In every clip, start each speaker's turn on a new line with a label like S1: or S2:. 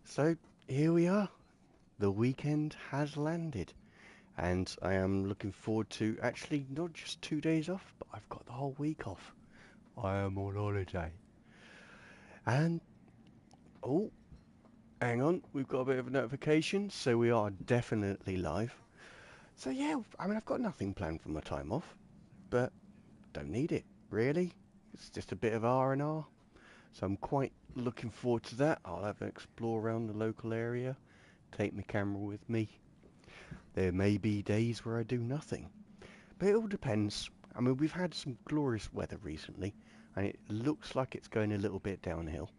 S1: So here we are. The weekend has landed, and I am looking forward to actually not just 2 days off, but I've got the whole week off. I am on holiday. And oh, hang on, we've got a bit of a notification, so we are definitely live. So yeah, I mean I've got nothing planned for my time off, but don't need it really. It's just a bit of R&R, so I'm quite looking forward to that. I'll have an explore around the local area, take my camera with me. There may be days where I do nothing. But it all depends. I mean, we've had some glorious weather recently, and it looks like it's going a little bit downhill,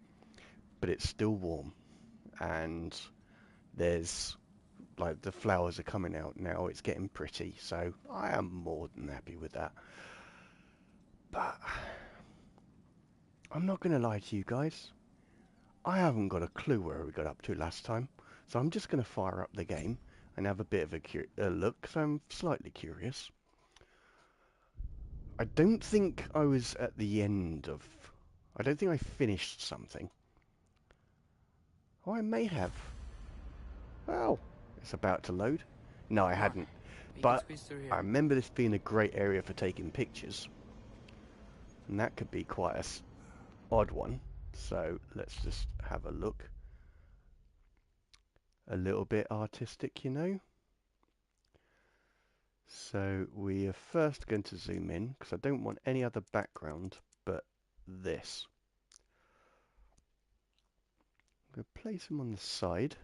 S1: but it's still warm, and there's like the flowers are coming out now. It's getting pretty, so I am more than happy with that. But I'm not going to lie to you guys. I haven't got a clue where we got up to last time, so I'm just going to fire up the game and have a bit of a look, because I'm slightly curious. I don't think I was at the end of... I don't think I finished something. Oh, I may have. Oh, it's about to load. No, I
S2: Ah,
S1: hadn't.
S2: you can
S1: But
S2: squeeze through
S1: I
S2: here.
S1: remember this being a great area for taking pictures. And that could be quite a odd one. So let's just have a look. A little bit artistic, you know. So we are first going to zoom in, because I don't want any other background but this. I'm going to place him on the side.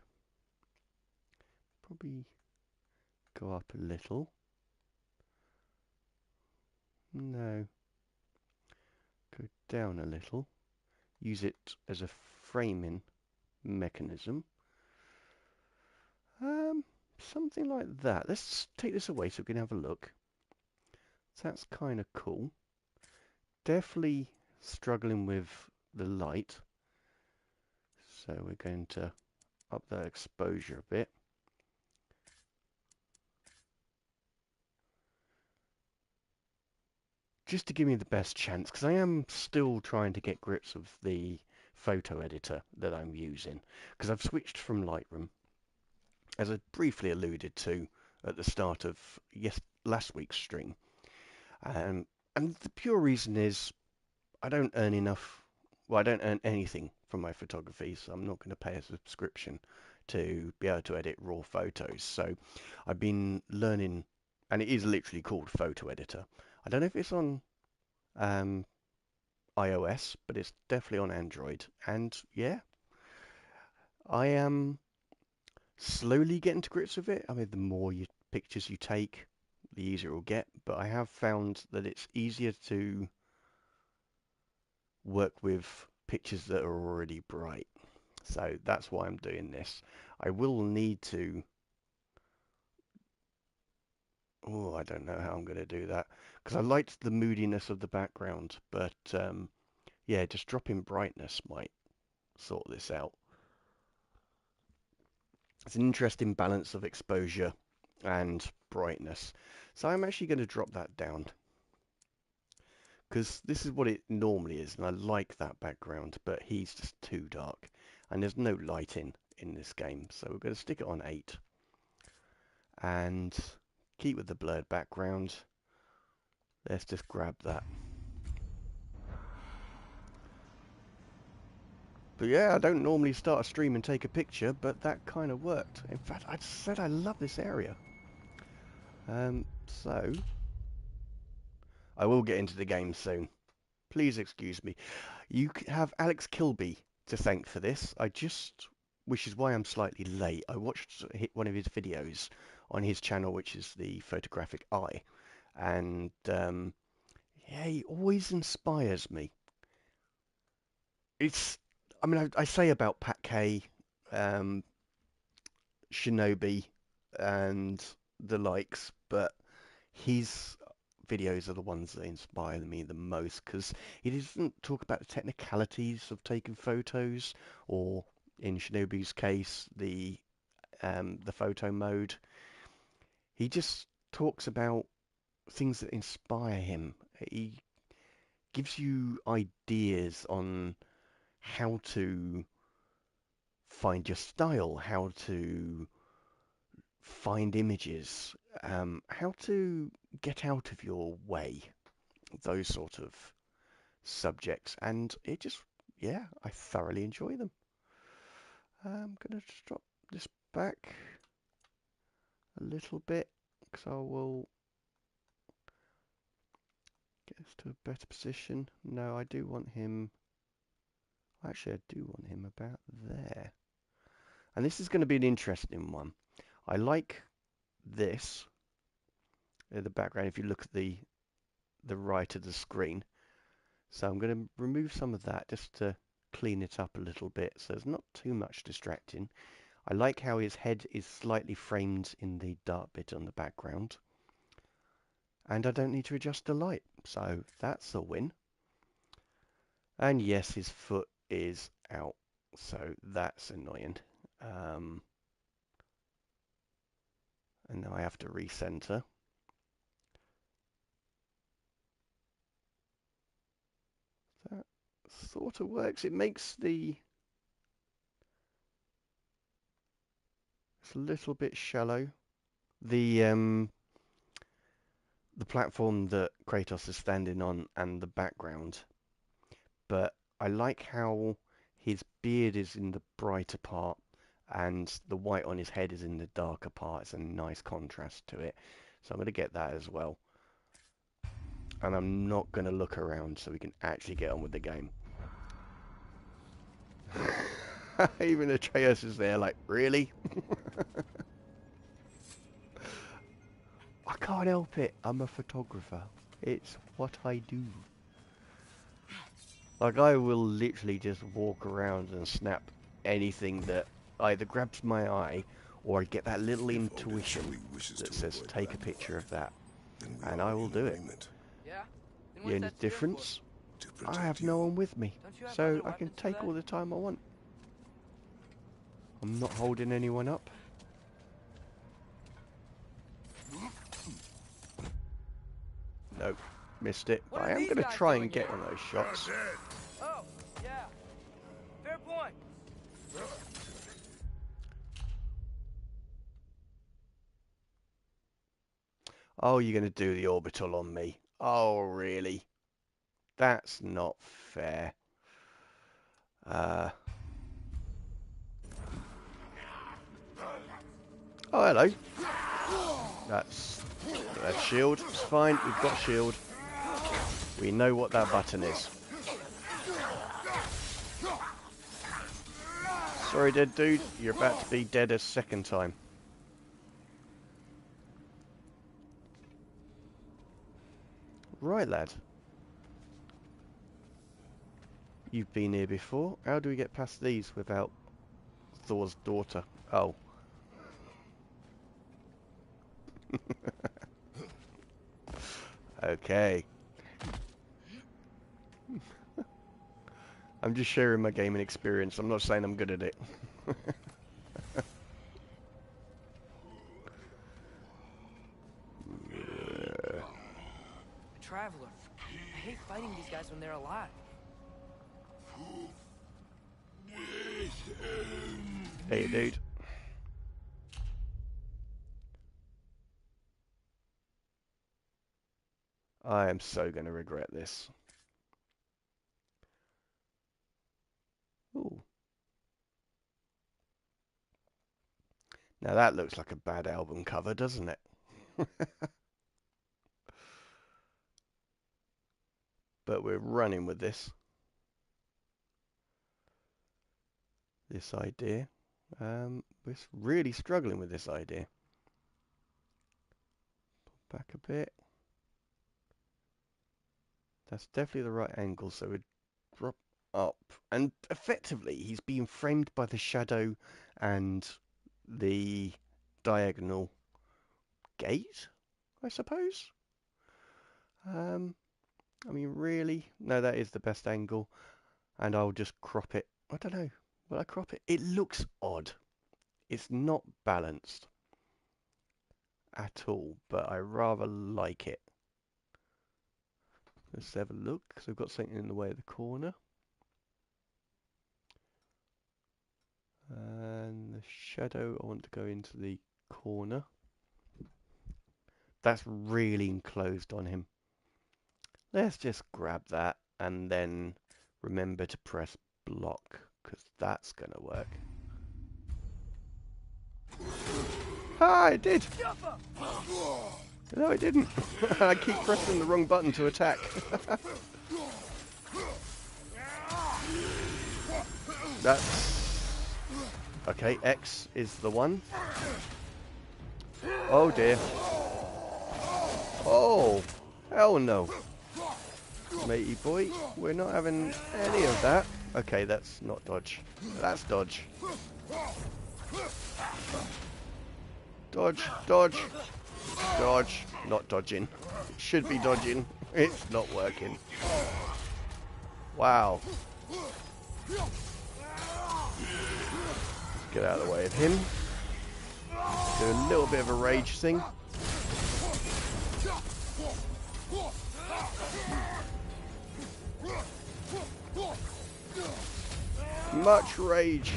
S1: Probably go up a little. No, go down a little. Use it as a framing mechanism. Something like that. Let's take this away so we can have a look. So that's kind of cool. Definitely struggling with the light. So we're going to up that exposure a bit. Just to give me the best chance, because I am still trying to get grips of the photo editor that I'm using. Because I've switched from Lightroom, as I briefly alluded to at the start of last week's stream. Um, and the pure reason is I don't earn enough. Well, I don't earn anything from my photography, so I'm not going to pay a subscription to be able to edit raw photos. So I've been learning, and it is literally called Photo Editor. I don't know if it's on um, iOS, but it's definitely on Android. And yeah, I am slowly getting to grips with it. I mean, the more pictures you take, the easier it will get. But I have found that it's easier to work with pictures that are already bright. So that's why I'm doing this. I will need to... Oh, I don't know how I'm going to do that. Because I liked the moodiness of the background. But yeah, just dropping brightness might sort this out. It's an interesting balance of exposure and brightness. So I'm actually going to drop that down. Because this is what it normally is. And I like that background. But he's just too dark. And there's no lighting in this game. So we're going to stick it on 8. And keep with the blurred background. Let's just grab that. But yeah, I don't normally start a stream and take a picture, but that kind of worked. In fact, I said I love this area. So I will get into the game soon. Please excuse me. You have Alex Kilby to thank for this. Which is why I'm slightly late. I watched one of his videos on his channel, which is the Photographic Eye, and yeah, he always inspires me. It's, I mean, I say about Pat Kay, um, Shinobi, and the likes, but his videos are the ones that inspire me the most because he doesn't talk about the technicalities of taking photos, or in Shinobi's case, the photo mode. He just talks about things that inspire him. He gives you ideas on how to find your style, how to find images, how to get out of your way, those sort of subjects. And it just, yeah, I thoroughly enjoy them. I'm going to just drop this back a little bit because I will get us to a better position. No, I do want him, actually I do want him about there. And this is going to be an interesting one. I like this in the background if you look at the right of the screen. So I'm going to remove some of that just to clean it up a little bit so there's not too much distracting. I like how his head is slightly framed in the dark bit on the background. And I don't need to adjust the light, so that's a win. And yes, his foot is out, so that's annoying. And now I have to recenter. That sort of works. It makes it's a little bit shallow. The platform that Kratos is standing on and the background, but I like how his beard is in the brighter part and the white on his head is in the darker part. It's a nice contrast to it. So I'm going to get that as well. And I'm not going to look around so we can actually get on with the game. Even Atreus is there like, really? I can't help it. I'm a photographer. It's what I do. Like, I will literally just walk around and snap anything that either grabs my eye or I get that little intuition that says take a picture of that. And I will do it.
S2: Yeah?
S1: The only difference, I have no one with me, so I can take all the time I want. I'm not holding anyone up. Nope, missed it. I am going to try and get on those shots.
S2: Oh, yeah. Fair point.
S1: Oh, you're going to do the orbital on me. Oh, really? That's not fair. Oh, hello. That's shield. It's fine. We've got shield. We know what that button is. Sorry, dead dude. You're about to be dead a second time. Right, lad. You've been here before. How do we get past these without Thor's daughter? Oh. Okay. I'm just sharing my gaming experience. I'm not saying I'm good at it.
S2: A traveler. I hate fighting these guys when they're alive.
S1: Hey, dude. I am so going to regret this. Ooh. Now that looks like a bad album cover, doesn't it? But we're running with this. This idea. We're really struggling with this idea. Pull back a bit. That's definitely the right angle, so we drop up. And effectively, he's being framed by the shadow and the diagonal gate, I suppose. I mean, really? No, that is the best angle. And I'll just crop it. I don't know. Will I crop it? It looks odd. It's not balanced at all, but I rather like it. Let's have a look, because I've got something in the way of the corner. And the shadow, I want to go into the corner. That's really enclosed on him. Let's just grab that and then remember to press block, because that's going to work. Ah, it did! No, it didn't. I keep pressing the wrong button to attack. That's... Okay, X is the one. Oh dear. Oh, hell no. Matey boy, we're not having any of that. Okay, that's not dodge. That's dodge. Dodge, dodge, dodge. Not dodging. It should be dodging. It's not working. Wow. Get out of the way of him. Do a little bit of a rage thing. Much rage.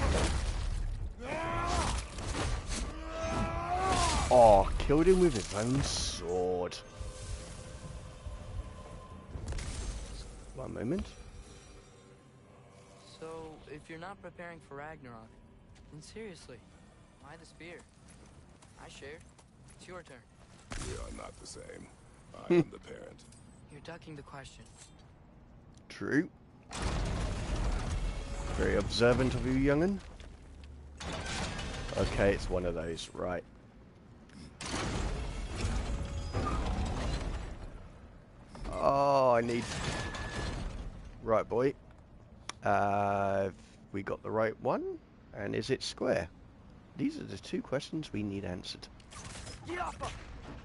S1: Oh, killed him with his own sword. One moment.
S2: So, if you're not preparing for Ragnarok, then seriously, why the spear? I shared. It's your turn.
S3: We are not the same. I am the parent.
S2: You're ducking the question.
S1: True. Very observant of you, young'un. Okay, it's one of those, right. Oh, I need... Right, boy. We got the right one? And is it square? These are the two questions we need answered.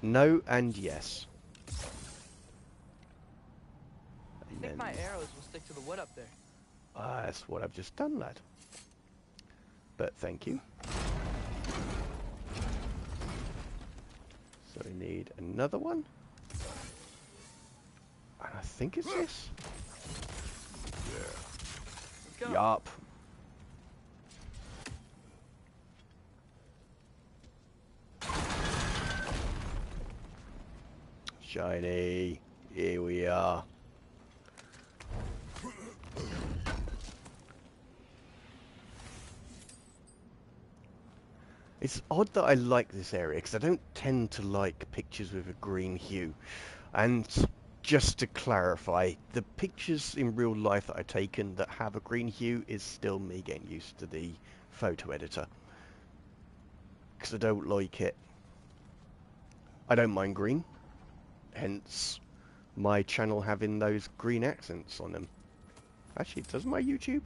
S1: No and yes.
S2: I think my arrows will stick to the wood up there.
S1: That's what I've just done, lad. But thank you. So we need another one. And I think it's this.
S2: Let's go.
S1: Yup. Shiny. Here we are. It's odd that I like this area, because I don't tend to like pictures with a green hue. And just to clarify, the pictures in real life that I've taken that have a green hue is still me getting used to the photo editor. Because I don't like it. I don't mind green. Hence, my channel having those green accents on them. Actually, does my YouTube?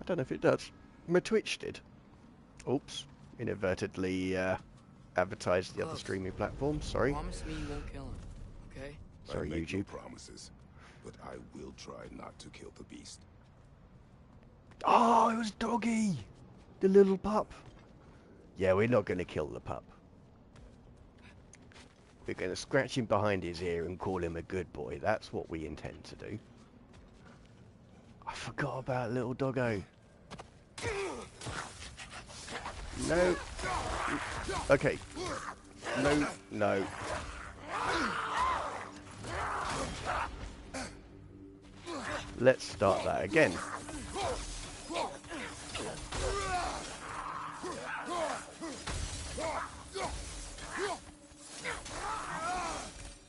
S1: I don't know if it does. My Twitch did. Oops. Inadvertently advertised the other streaming platforms. Sorry.
S2: Promise me you won't kill him, okay?
S1: Sorry,
S3: I make no
S1: YouTube.
S3: promises, but I will try not to kill the beast.
S1: Oh, it was Doggy! The little pup. Yeah, we're not going to kill the pup. We're going to scratch him behind his ear and call him a good boy. That's what we intend to do. I forgot about little doggo. No. Okay. No, no. Let's start that again.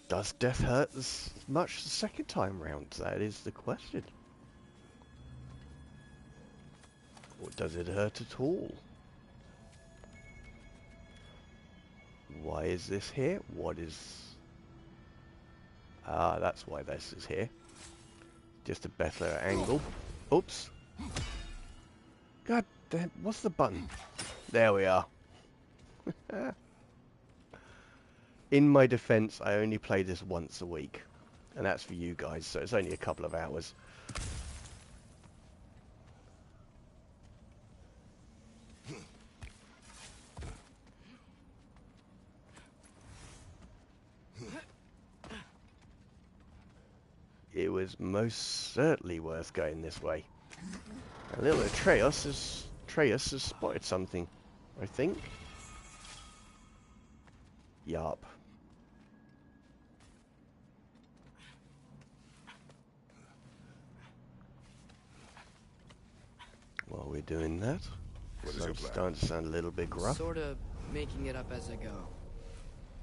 S1: Does death hurt as much the second time round? That is the question. Or does it hurt at all? Why is this here? What is... Ah, that's why this is here. Just a better angle. Oops. God damn, what's the button? There we are. In my defense, I only play this once a week. And that's for you guys, so it's only a couple of hours. It was most certainly worth going this way. A little Atreus has Atreus has spotted something, I think. Yup. While we're doing that,
S3: What is
S1: so
S3: your
S1: I'm
S3: plan?
S1: starting to sound a little bit gruff.
S2: Sort of making it up as I go.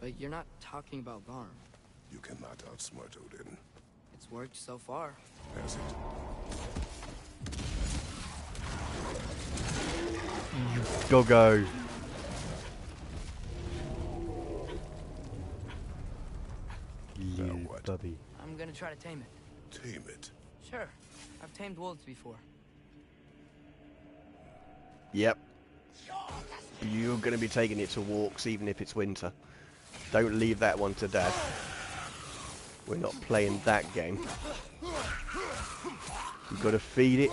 S2: But you're not talking about Varm.
S3: You cannot outsmart Odin.
S2: It's worked so far.
S3: Has it?
S1: Doggo.
S3: Now what?
S1: Bubby.
S2: I'm gonna try to tame it.
S3: Tame it.
S2: Sure. I've tamed wolves before.
S1: Yep. You're going to be taking it to walks even if it's winter. Don't leave that one to Dad. We're not playing that game. You've got to feed it.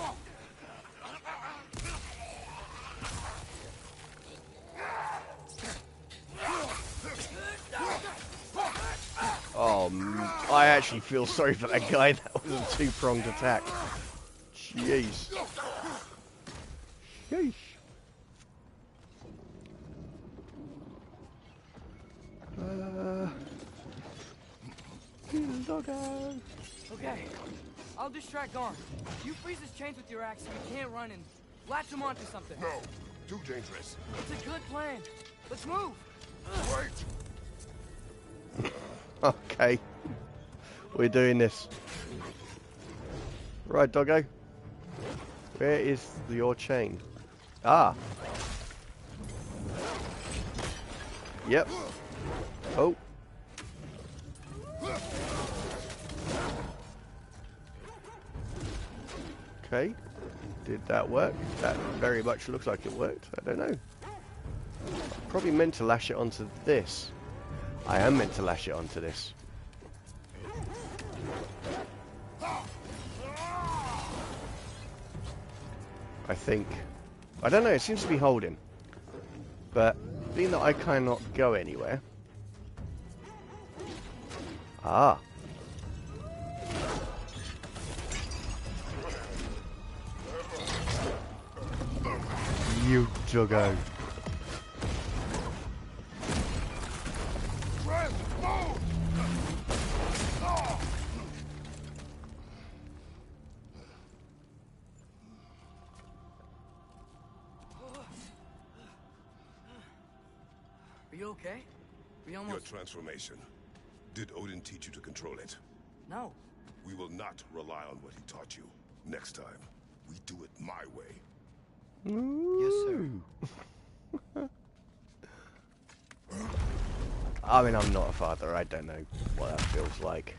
S1: Oh, I actually feel sorry for that guy. That was a two-pronged attack. Jeez. Sheesh. Doggo.
S2: Okay. I'll distract Garm. You freeze his chains with your axe so he can't run and latch him onto something.
S3: No, too dangerous.
S2: It's a good plan. Let's move.
S3: Wait.
S1: Okay. We're doing this. Right, Doggo. Where is your chain? Ah. Yep. Oh. Okay. Did that work? That very much looks like it worked. I don't know. Probably meant to lash it onto this. I am meant to lash it onto this. I think. I don't know, it seems to be holding. But being that I cannot go anywhere. Ah. You doggo.
S2: Are you okay? We
S3: Your
S2: almost...
S3: transformation. Did Odin teach you to control it?
S2: No.
S3: We will not rely on what he taught you. Next time, we do it my way.
S2: Yes, sir.
S1: I mean, I'm not a father. I don't know what that feels like.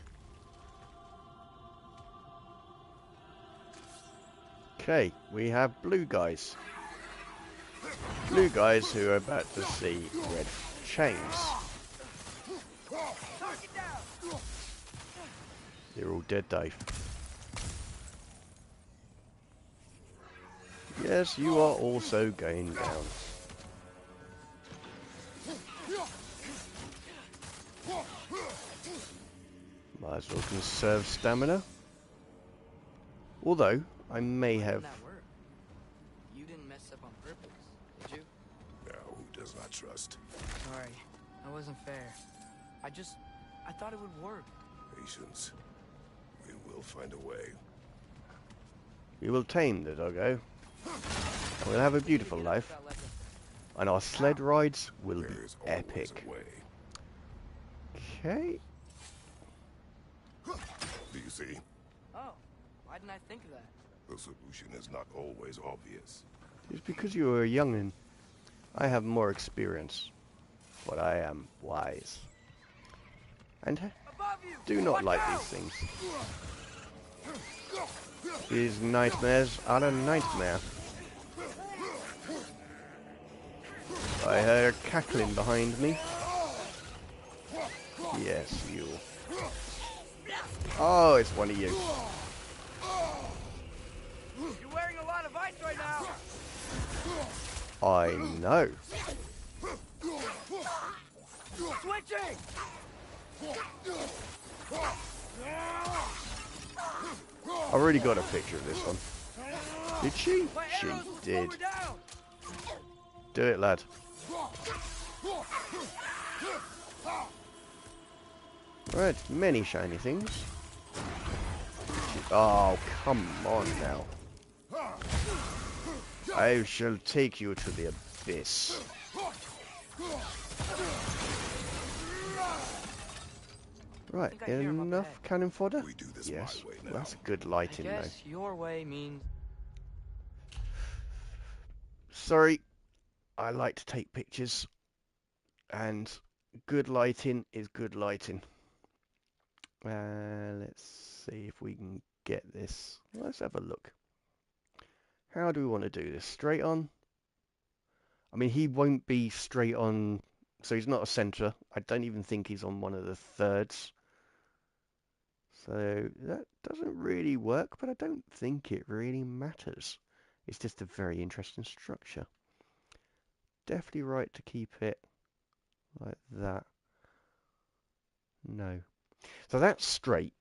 S1: Okay, we have blue guys. Blue guys who are about to see red chains. They're all dead, Dave. Yes, you are also going down. Might as well conserve stamina. Although, I may have...
S2: That work. You didn't mess up on purpose, did you?
S3: Now, who does not trust?
S2: Sorry. That wasn't fair. I thought it would work.
S3: Patience. We will find a way.
S1: We will tame the doggo. We'll have a beautiful life. And our sled rides will be
S3: There is always
S1: epic.
S3: a way.
S1: Okay.
S3: Do you see?
S2: Oh, why didn't I think of that?
S3: The solution is not always obvious.
S1: It's because you are a youngin'. I have more experience. But I am wise. And
S2: Above you!
S1: do not
S2: Watch
S1: like
S2: out!
S1: these things. These nightmares are a nightmare. I heard cackling behind me. Yes, you. Oh, it's one of you.
S2: You're wearing a lot of ice right now!
S1: I know.
S2: Switching!
S1: I already got a picture of this one. Did she?
S2: My
S1: She
S2: arrows will slow
S1: did.
S2: her down!
S1: Do it, lad. Right, many shiny things. Oh, come on now. I shall take you to the abyss. Right,
S2: I hear him up
S1: enough
S2: ahead.
S1: cannon fodder?
S3: We do this
S1: Yes,
S3: my way
S1: well,
S3: now.
S1: that's good
S2: I
S1: lighting though.
S2: guess your way means...
S1: Sorry, I like to take pictures, and good lighting is good lighting. Let's see if we can get this. Let's have a look. How do we want to do this? Straight on? I mean, he won't be straight on, so he's not a centre. I don't even think he's on one of the thirds. So that doesn't really work, but I don't think it really matters. It's just a very interesting structure. Definitely right to keep it like that. No. So that's straight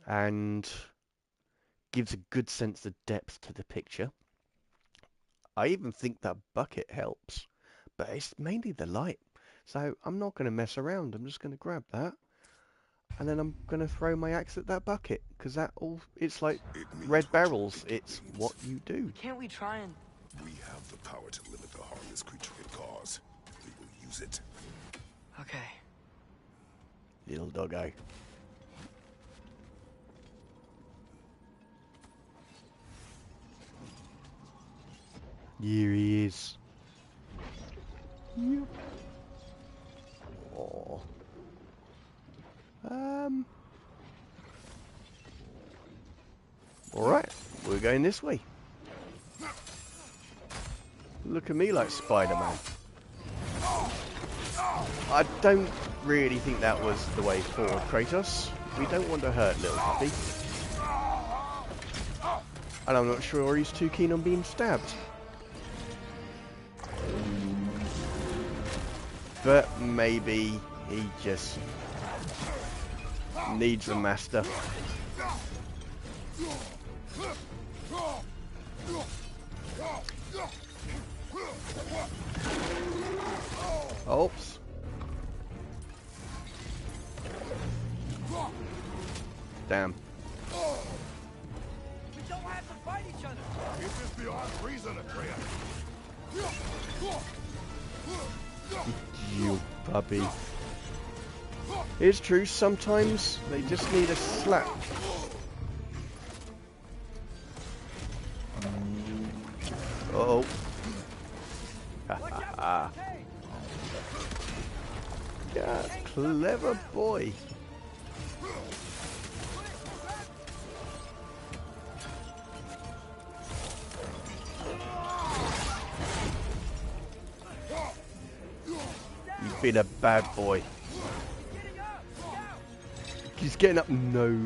S1: and gives a good sense of depth to the picture. I even think that bucket helps, but it's mainly the light. So I'm not going to mess around. I'm just going to grab that, and then I'm going to throw my axe at that bucket, because it's like red barrels. It's what you do.
S2: Can't we try and...
S3: We have the power to limit the harm this creature can cause. We will use it.
S2: Okay.
S1: Little doggo. Here he is. Yep. Oh. Alright, we're going this way. Look at me like Spider-Man. I don't really think that was the way forward, Kratos. We don't want to hurt little puppy. And I'm not sure he's too keen on being stabbed. But maybe he just needs a master. Oops. Damn.
S2: We don't have to fight each other.
S3: It is beyond reason, Atreus.
S1: You puppy. It's true, sometimes they just need a slap. Uh-oh. Ha ha ha. Yeah, clever boy. You've been a bad boy. He's getting up. No,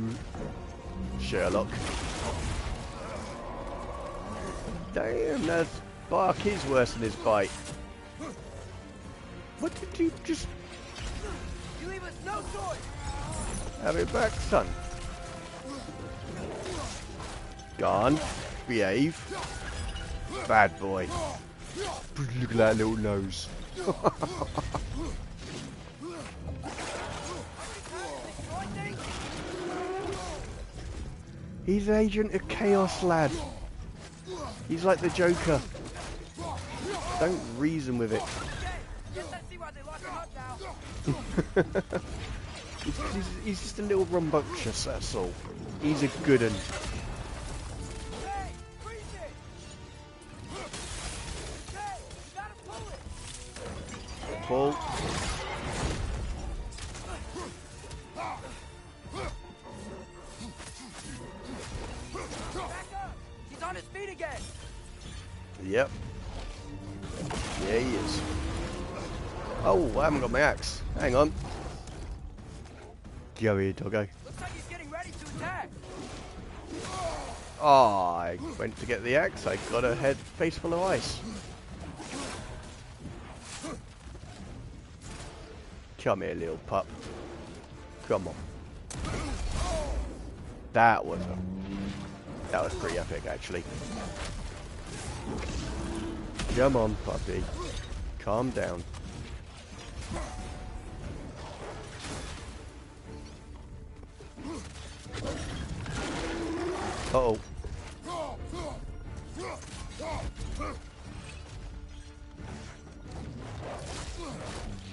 S1: Sherlock. Damn, that bark is worse than his bite. What did you just...
S2: You leave us no choice.
S1: Have it back, son. Gone. Behave. Bad boy. Look at that little nose. He's Agent of Chaos, lad. He's like the Joker. Don't reason with it. He's just a little rambunctious, that's all. He's a good un. Pull.
S2: He's on his feet again.
S1: Yep. Yeah, he is. Oh, I haven't got my axe. Hang on. Go here, doggo.
S2: Looks like he's getting ready to attack.
S1: Oh, I went to get the axe. I got a head face full of ice. Come here, little pup. Come on. That was pretty epic, actually. Come on, puppy. Calm down. Uh-oh.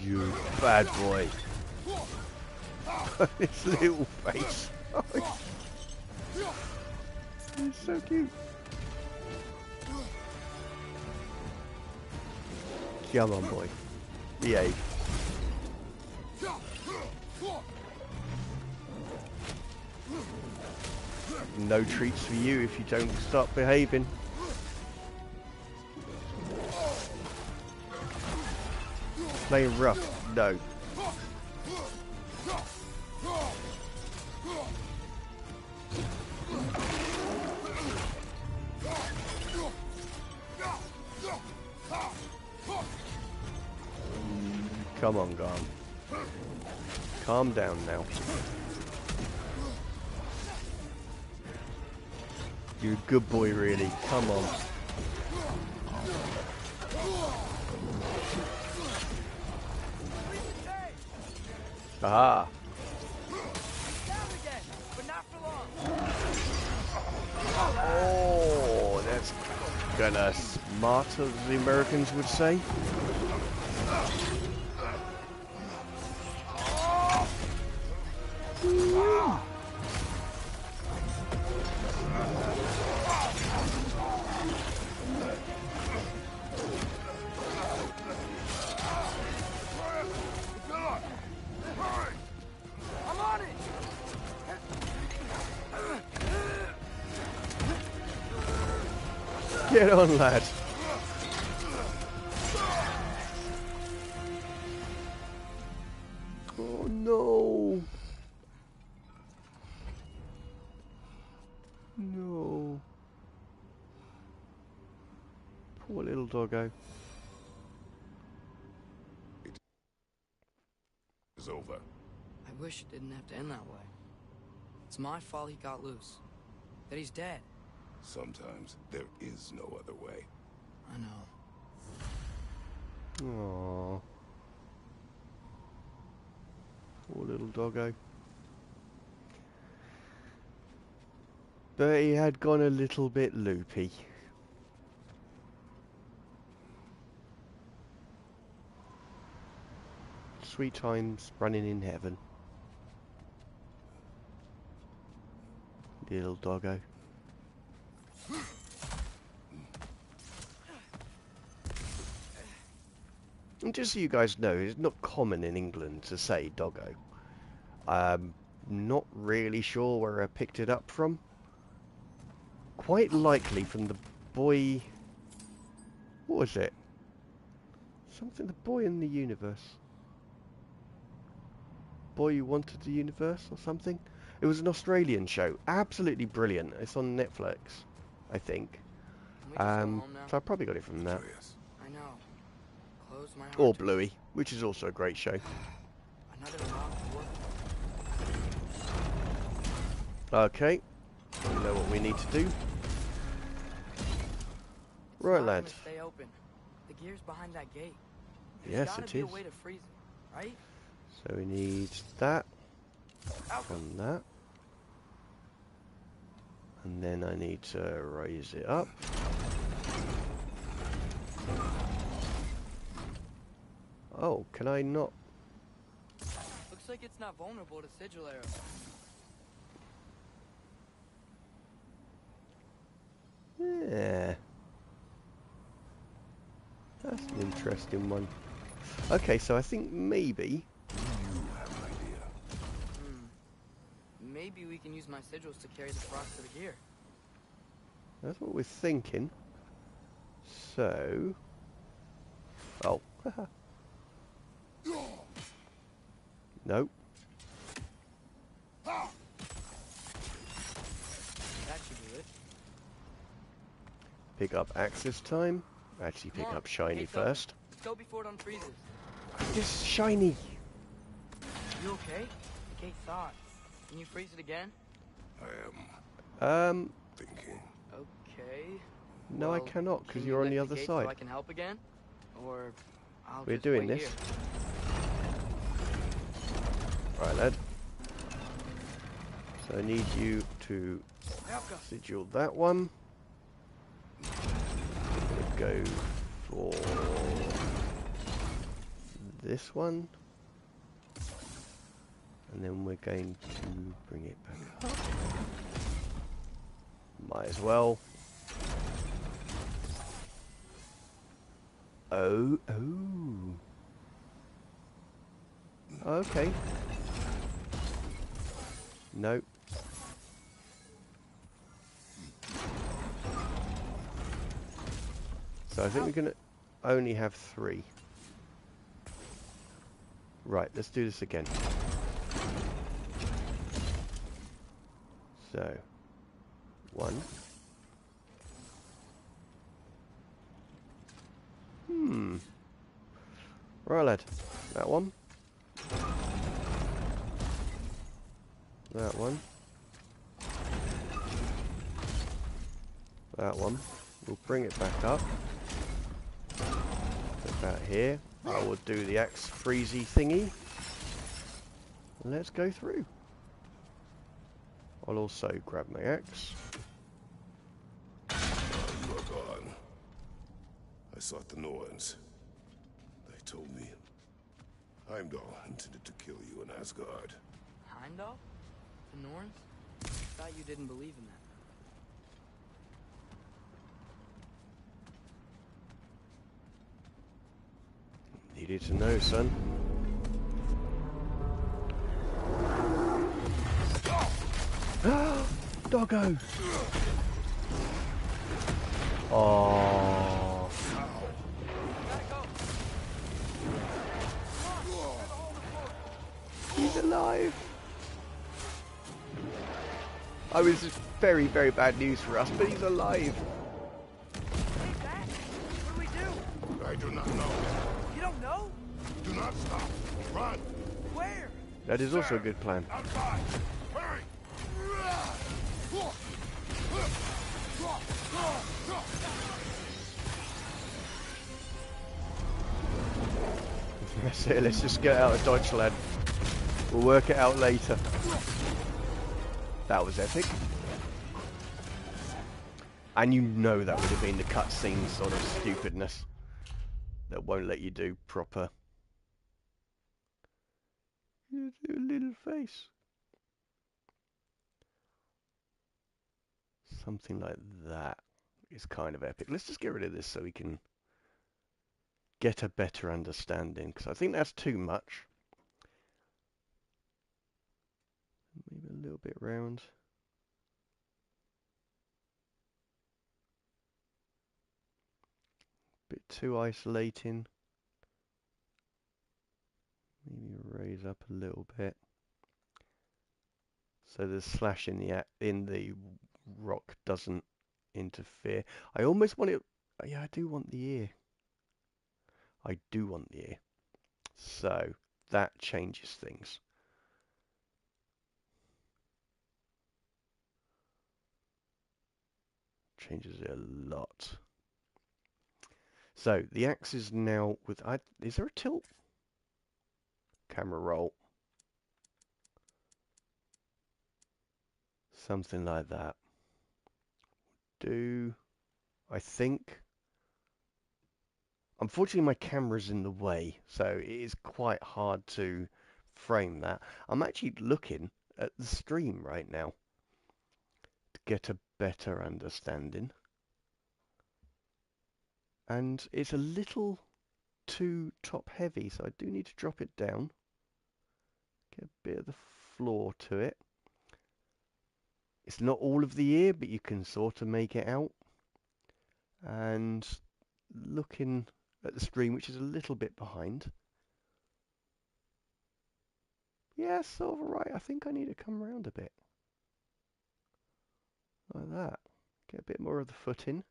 S1: You bad boy. His little face. He's so cute. Come on, boy. Behave. No treats for you if you don't start behaving. Playing rough. No. Come on, Garm. Calm down now. You're a good boy, really. Come on. Aha. Oh, that's kinda smart, as the Americans would say. Get on, lad. Oh no. No. Poor little doggo.
S3: It's over.
S2: I wish it didn't have to end that way. It's my fault he got loose. That he's dead.
S3: Sometimes there is no other way.
S2: I know.
S1: Aww. Poor little doggo. But he had gone a little bit loopy. Sweet times running in heaven. Little doggo. And just so you guys know, it's not common in England to say doggo. I'm not really sure where I picked it up from. Quite likely from the boy... What was it? Something, the boy in the universe. Boy Who Wanted the Universe or something? It was an Australian show. Absolutely brilliant. It's on Netflix, I think.
S2: Can we just go home now?
S1: So I probably got it from that.
S3: Atreus.
S2: I know. Close my heart
S1: Or
S2: to-
S1: Bluey, which is also a great show.
S2: Another rock to work.
S1: Okay. We know what we need to do. Right,
S2: It's not
S1: lad.
S2: gonna stay open. The gear's behind that gate.
S1: Yes,
S2: There's gotta
S1: it
S2: be a
S1: is.
S2: way to freeze it, right?
S1: So we need that
S2: Alpha.
S1: and that. And then I need to raise it up. Oh, can I not?
S2: Looks like it's not vulnerable to sigil arrows.
S1: Yeah. That's an interesting one. Okay, so I think maybe...
S3: You have an idea.
S2: Maybe we can use my sigils to carry the frost to the gear.
S1: That's what we're thinking. So... Oh. Nope.
S2: That should do it.
S1: Pick up access time. Actually, pick
S2: Come on,
S1: up shiny
S2: gate's open.
S1: first.
S2: Let's go before it unfreezes.
S1: Just shiny.
S2: You okay? The gate thawed. Can you freeze it again?
S3: I am
S1: Um,
S3: thinking.
S2: Okay.
S1: No, I
S2: Well,
S1: cannot, because
S2: can you
S1: you're on the
S2: lift the
S1: other
S2: gate so
S1: side.
S2: I can help again? Or I'll
S1: We're
S2: just
S1: doing
S2: wait
S1: this.
S2: here.
S1: Right, lad. So I need you to sigil that one. We'll go for this one. And then we're going to bring it back up. Might as well. Oh. Okay. No. So I think we're going to only have 3. Right, let's do this again. So, 1. Right, lad. That one. That one. That one. We'll bring it back up. Put that here. I will do the axe freezy thingy. Let's go through. I'll also grab my axe.
S3: You are gone. I sought the Norns. They told me Heimdall intended to kill you in Asgard.
S2: Heimdall? The Norns? Thought you didn't believe in that.
S1: Needed to know, son. Doggo! Oh. He's alive! I was just very, very bad news for us, but he's alive.
S4: Hey, Bat, what do we do?
S3: I do not know.
S4: You don't know?
S3: Do not stop. Run.
S4: Where?
S1: That is also a good plan.
S3: Outside. Hurry.
S1: That's it, let's just get out of Deutschland. We'll work it out later. That was epic. And you know that would have been the cutscene sort of stupidness that won't let you do proper. You do a little face. Something like that is kind of epic. Let's just get rid of this so we can get a better understanding, because I think that's too much. Maybe a little bit round. Bit too isolating. Maybe raise up a little bit. So the slash in the rock doesn't interfere. I almost want it. Yeah, I do want the ear. I do want the ear. So that changes things. Changes it a lot. So the axe is now with. Is there a tilt? Camera roll. Something like that. I think. Unfortunately, my camera's in the way, so it is quite hard to frame that. I'm actually looking at the stream right now to get a better understanding. And it's a little too top heavy, so I do need to drop it down. Get a bit of the floor to it. It's not all of the ear, but you can sort of make it out. And looking at the stream, which is a little bit behind. Yeah, sort of right. I think I need to come around a bit. Like that. Get a bit more of the foot in.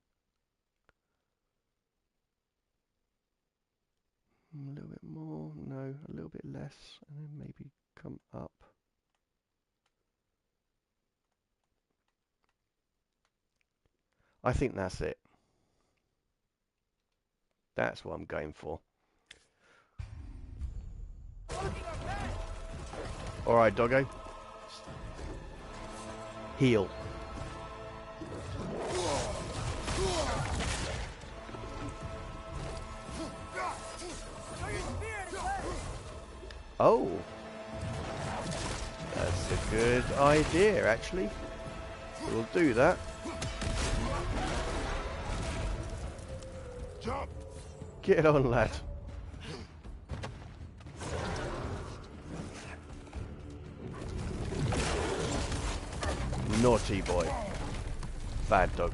S1: A little bit more. No, a little bit less. And then maybe come up. I think that's it. That's what I'm going for. Alright, doggo. Heal. Oh. That's a good idea, actually. We'll do that.
S3: Jump!
S1: Get on, lad. Naughty boy. Bad dog.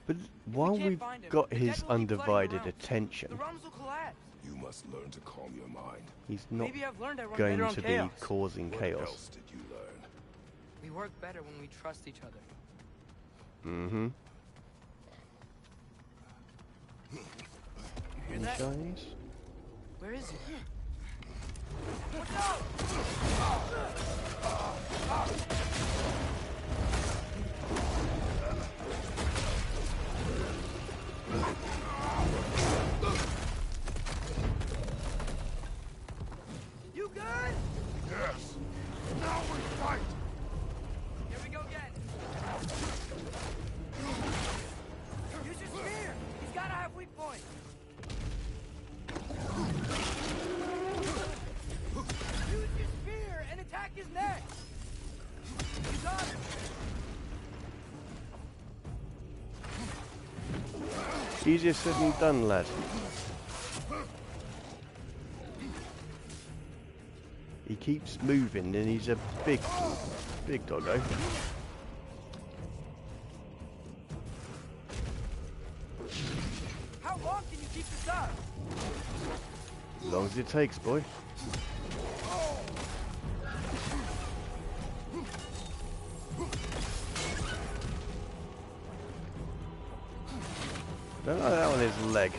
S1: But while we've got his undivided attention,
S3: You must learn to calm your mind.
S1: he's not
S2: Maybe I've learned I run
S1: going
S2: better on
S1: to be
S2: chaos.
S1: causing
S3: What
S1: chaos.
S3: else did you learn?
S2: We work better when we trust each other.
S1: Mm-hmm.
S2: You hear
S1: Any
S2: that?
S1: Chinese?
S2: Where is he?
S4: You good?
S3: Yes! Now we fight!
S2: Here we go again.
S4: Use your spear. He's gotta have weak points. Use your spear and attack his neck. You got it.
S1: Easier said than done, lad. He keeps moving and he's a big doggo.
S4: How long can you keep this up?
S1: As long as it takes, boy. Don't like that on his leg.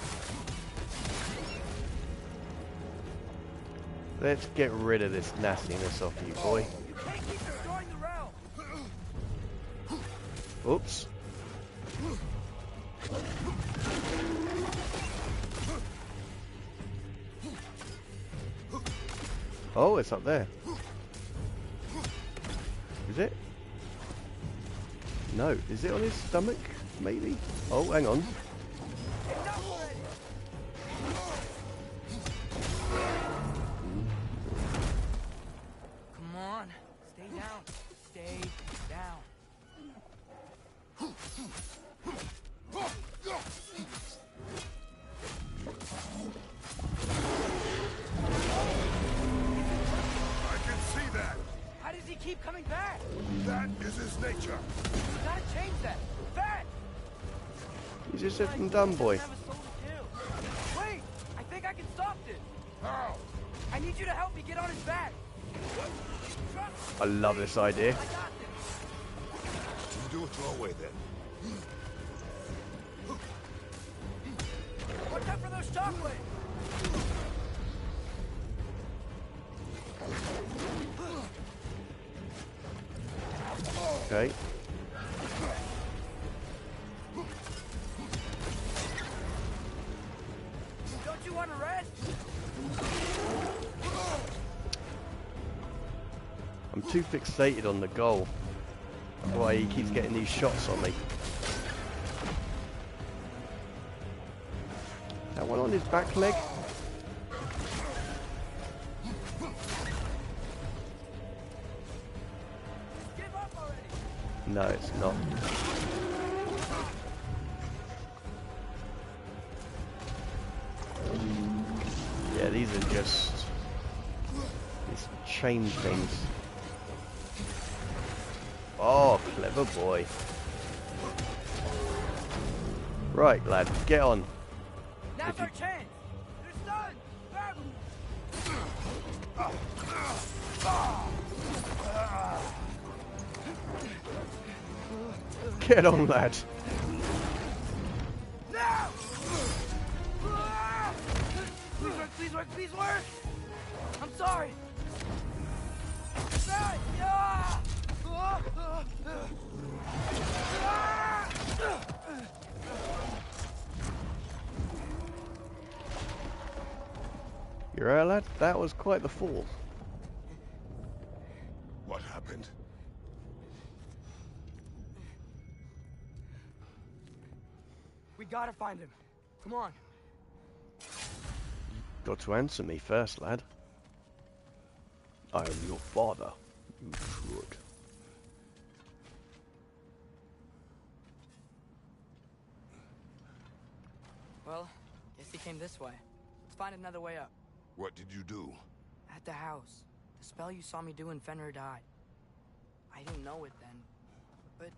S1: Let's get rid of this nastiness off you, boy.
S4: You can't keep destroying the realm.
S1: Oops. Oh, it's up there. Is it? No. Is it on his stomach? Maybe? Oh, hang on.
S4: Enough already.
S2: Come on. Stay down. Stay down.
S3: I can see that!
S4: How does he keep coming back?
S3: That is his nature!
S4: You gotta change that. Fast!
S1: He's just said and done, boy.
S4: Have a soul to kill. Wait! I think I can stop this.
S3: How?
S4: I need you to help me get on his back. Trust me.
S1: I love this idea.
S4: I got this.
S3: You do it your way then.
S4: Watch out for those shockwaves.
S1: Okay.
S4: Don't you want to rest?
S1: I'm too fixated on the goal. That's why he keeps getting these shots on me. That one on his back leg?
S4: Give up already.
S1: No, it's not. Yeah, these are just these chain things. Oh, clever boy. Right, lad, get on.
S4: Now's our chance. They're stunned. Grab 'em.
S1: Get on, lad.
S4: No! Please work, please work, please work! I'm sorry.
S1: You're right, lad? That was quite the fall.
S3: What happened?
S2: We gotta find him. Come on.
S1: Got to answer me first, lad. I am your father. You should.
S2: Well, guess he came this way. Let's find another way up.
S3: What did you do?
S2: At the house. The spell you saw me do when Fenrir died. I didn't know it then, but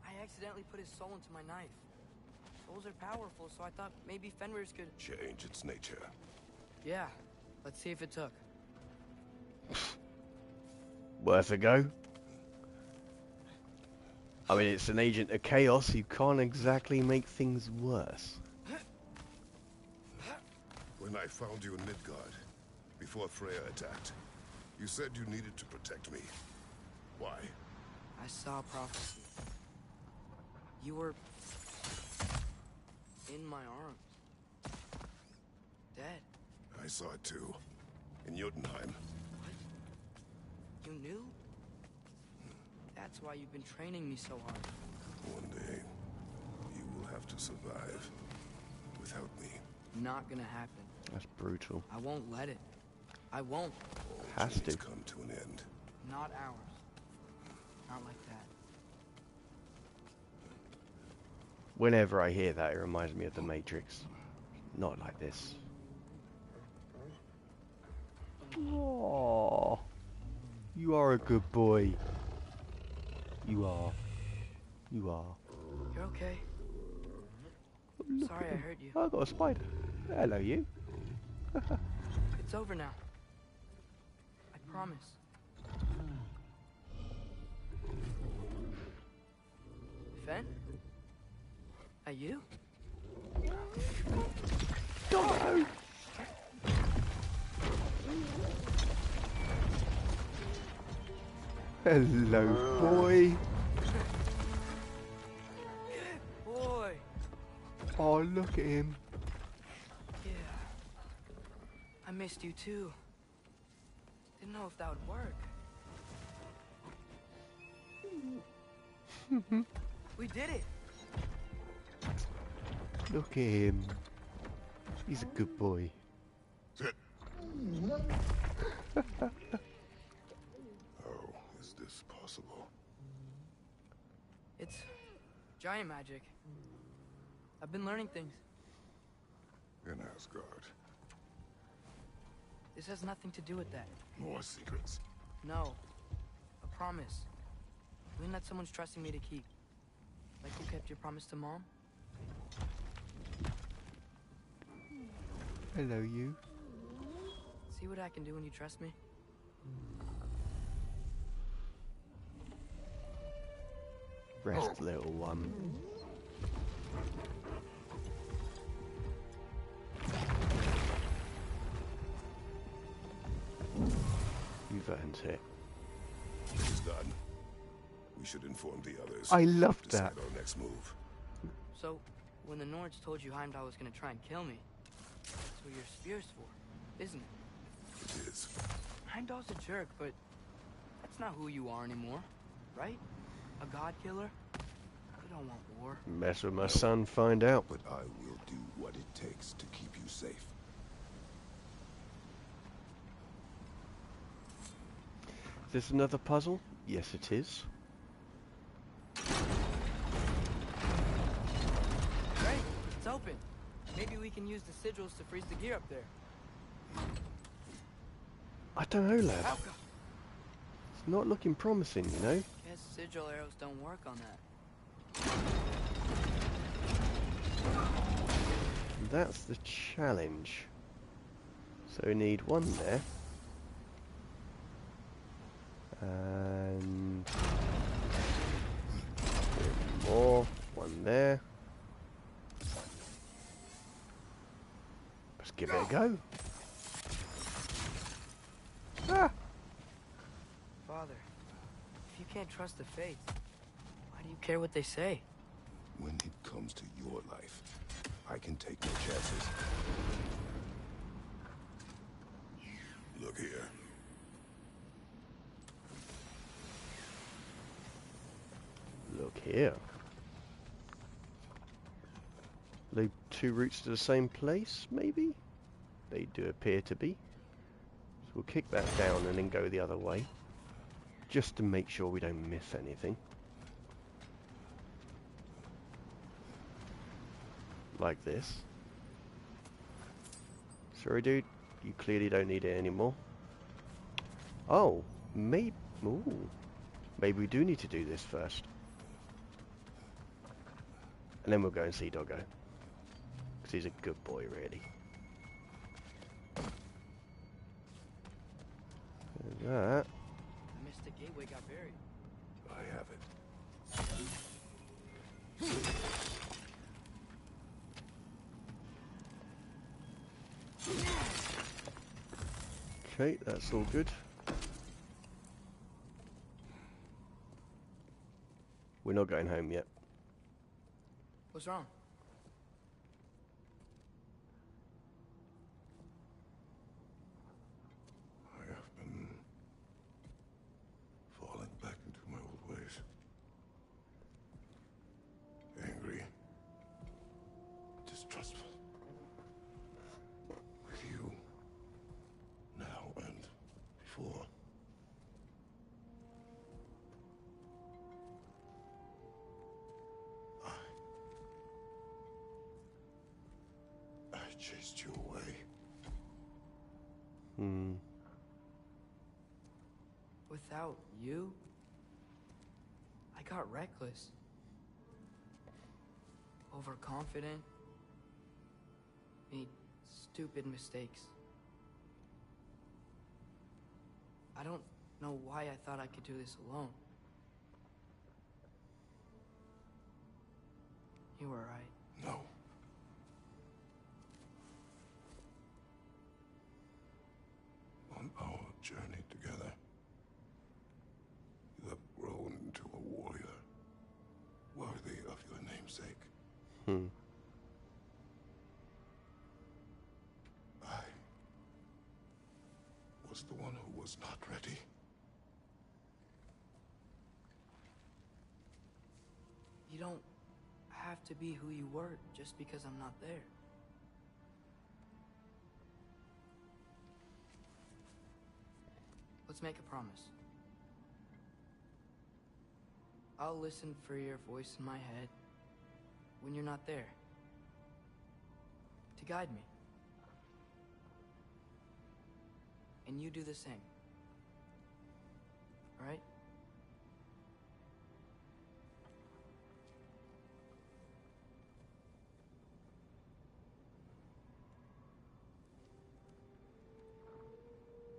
S2: I accidentally put his soul into my knife. Souls are powerful, so I thought maybe Fenrir's could...
S3: Change its nature.
S2: Yeah, let's see if it took.
S1: Worth a go. I mean, it's an agent of chaos. You can't exactly make things worse.
S3: When I found you in Midgard, before Freya attacked, you said you needed to protect me. Why?
S2: I saw a prophecy. You were... in my arms. Dead.
S3: I saw it too. In Jotunheim.
S2: What? You knew? That's why you've been training me so hard.
S3: One day, you will have to survive without me.
S2: Not gonna happen.
S1: That's brutal.
S2: I won't let it. I won't.
S3: All
S1: Has
S3: journeys
S1: to.
S3: come to an end.
S2: Not ours. Not like that.
S1: Whenever I hear that, it reminds me of the Matrix. Not like this. Oh, you are a good boy. You are. You are.
S2: You're okay.
S1: Look
S2: Sorry
S1: at
S2: I
S1: him.
S2: hurt you.
S1: I got a spider. Hello, you.
S2: It's over now. I promise. Fen? Are you?
S1: No. Hello, boy.
S2: Boy!
S1: Oh, look at him.
S2: Yeah. I missed you too. Didn't know if that would work. We did it!
S1: Look at him. He's a good boy.
S3: How is this possible?
S2: It's giant magic. I've been learning things.
S3: In Asgard.
S2: This has nothing to do with that.
S3: More secrets.
S2: No. A promise. Something that someone's trusting me to keep. Like you kept your promise to Mom?
S1: Hello, you.
S2: See what I can do when you trust me?
S1: Rest, little one. You've earned it.
S3: It's done. We should inform the others.
S1: I loved
S3: Decide
S1: that.
S3: our next move.
S2: So, when the Nords told you Heimdall was gonna try and kill me, that's what your spear's for, isn't it?
S3: It is.
S2: Heimdall's a jerk, but that's not who you are anymore, right? A god killer? You don't want war.
S1: Mess with my son, find out.
S3: But I will do what it takes to keep you safe.
S1: Is this another puzzle? Yes, it is.
S2: Great, it's open. Maybe we can use the sigils to freeze the gear up there.
S1: I don't know, lad.
S2: Alka!
S1: It's not looking promising, you know.
S2: Guess sigil arrows don't work on that.
S1: That's the challenge. So we need one there. And... more. there. Let's give it a go. Ah!
S2: Father, if you can't trust the faith, why do you care what they say?
S3: When it comes to your life, I can take no chances. Look here.
S1: Look here. Lead two routes to the same place, maybe? They do appear to be. So we'll kick that down and then go the other way. Just to make sure we don't miss anything. Like this. Sorry dude, you clearly don't need it anymore. Oh, maybe... Ooh. Maybe we do need to do this first. And then we'll go and see Doggo. Because he's a good boy, really. And that...
S2: The Mystic Gateway got buried.
S3: I have it.
S1: Okay, that's all good. We're not going home yet.
S2: What's wrong?
S3: I have been falling back into my old ways. Angry. Distrustful. With you. Now and before. I chased you away.
S2: Without you, I got reckless. Overconfident. Made stupid mistakes. I don't know why I thought I could do this alone. You were right.
S3: No. On our journey together, you have grown into a warrior worthy of your namesake. I was the one who was not ready.
S2: You don't have to be who you were just because I'm not there. Let's make a promise. I'll listen for your voice in my head when you're not there, to guide me. And you do the same. All right?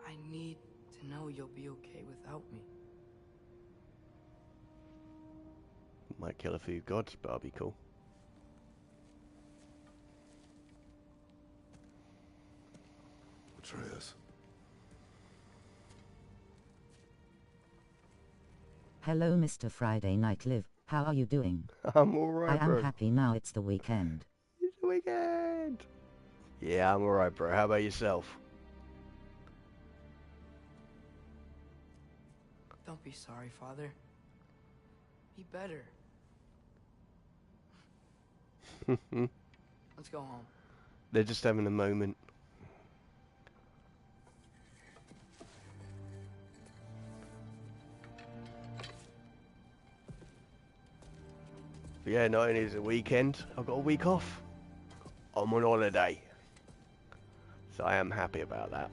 S2: I need to know you'll be okay without me.
S1: Might kill a few gods, but I'll be cool.
S3: Atreus.
S5: Hello Mr. Friday Night Live, how are you doing?
S1: I'm alright,
S5: I am
S1: bro.
S5: happy now it's the weekend.
S1: It's the weekend! Yeah, I'm alright, bro. How about yourself?
S2: Don't be sorry, Father. Be better. Let's go home.
S1: They're just having a moment. But yeah, not only is it a weekend, I've got a week off. I'm on holiday. So I am happy about that.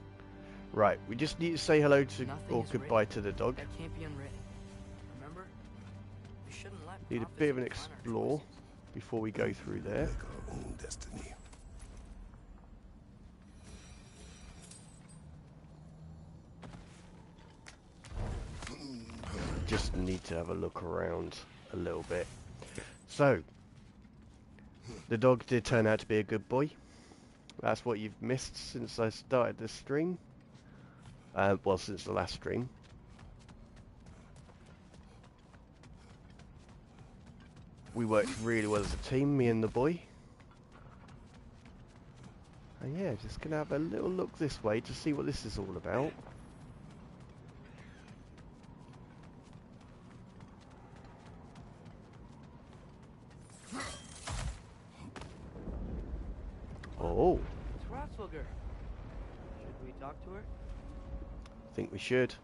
S1: Right, we just need to say hello to,
S2: Nothing
S1: or
S2: is
S1: goodbye
S2: written
S1: to the dog.
S2: that can't be unwritten. Remember? We shouldn't let
S1: Need a bit of an
S2: prophecy define our
S1: explore
S2: choices.
S1: before we go through there.
S3: Make our own destiny.
S1: Just need to have a look around a little bit. So, The dog did turn out to be a good boy. That's what you've missed since I started this stream. Well, since the last stream. We worked really well as a team, me and the boy. And yeah, just gonna have a little look this way to see what this is all about. Oh,
S4: It's Rotsvogr. Should we talk to her?
S1: I think we should.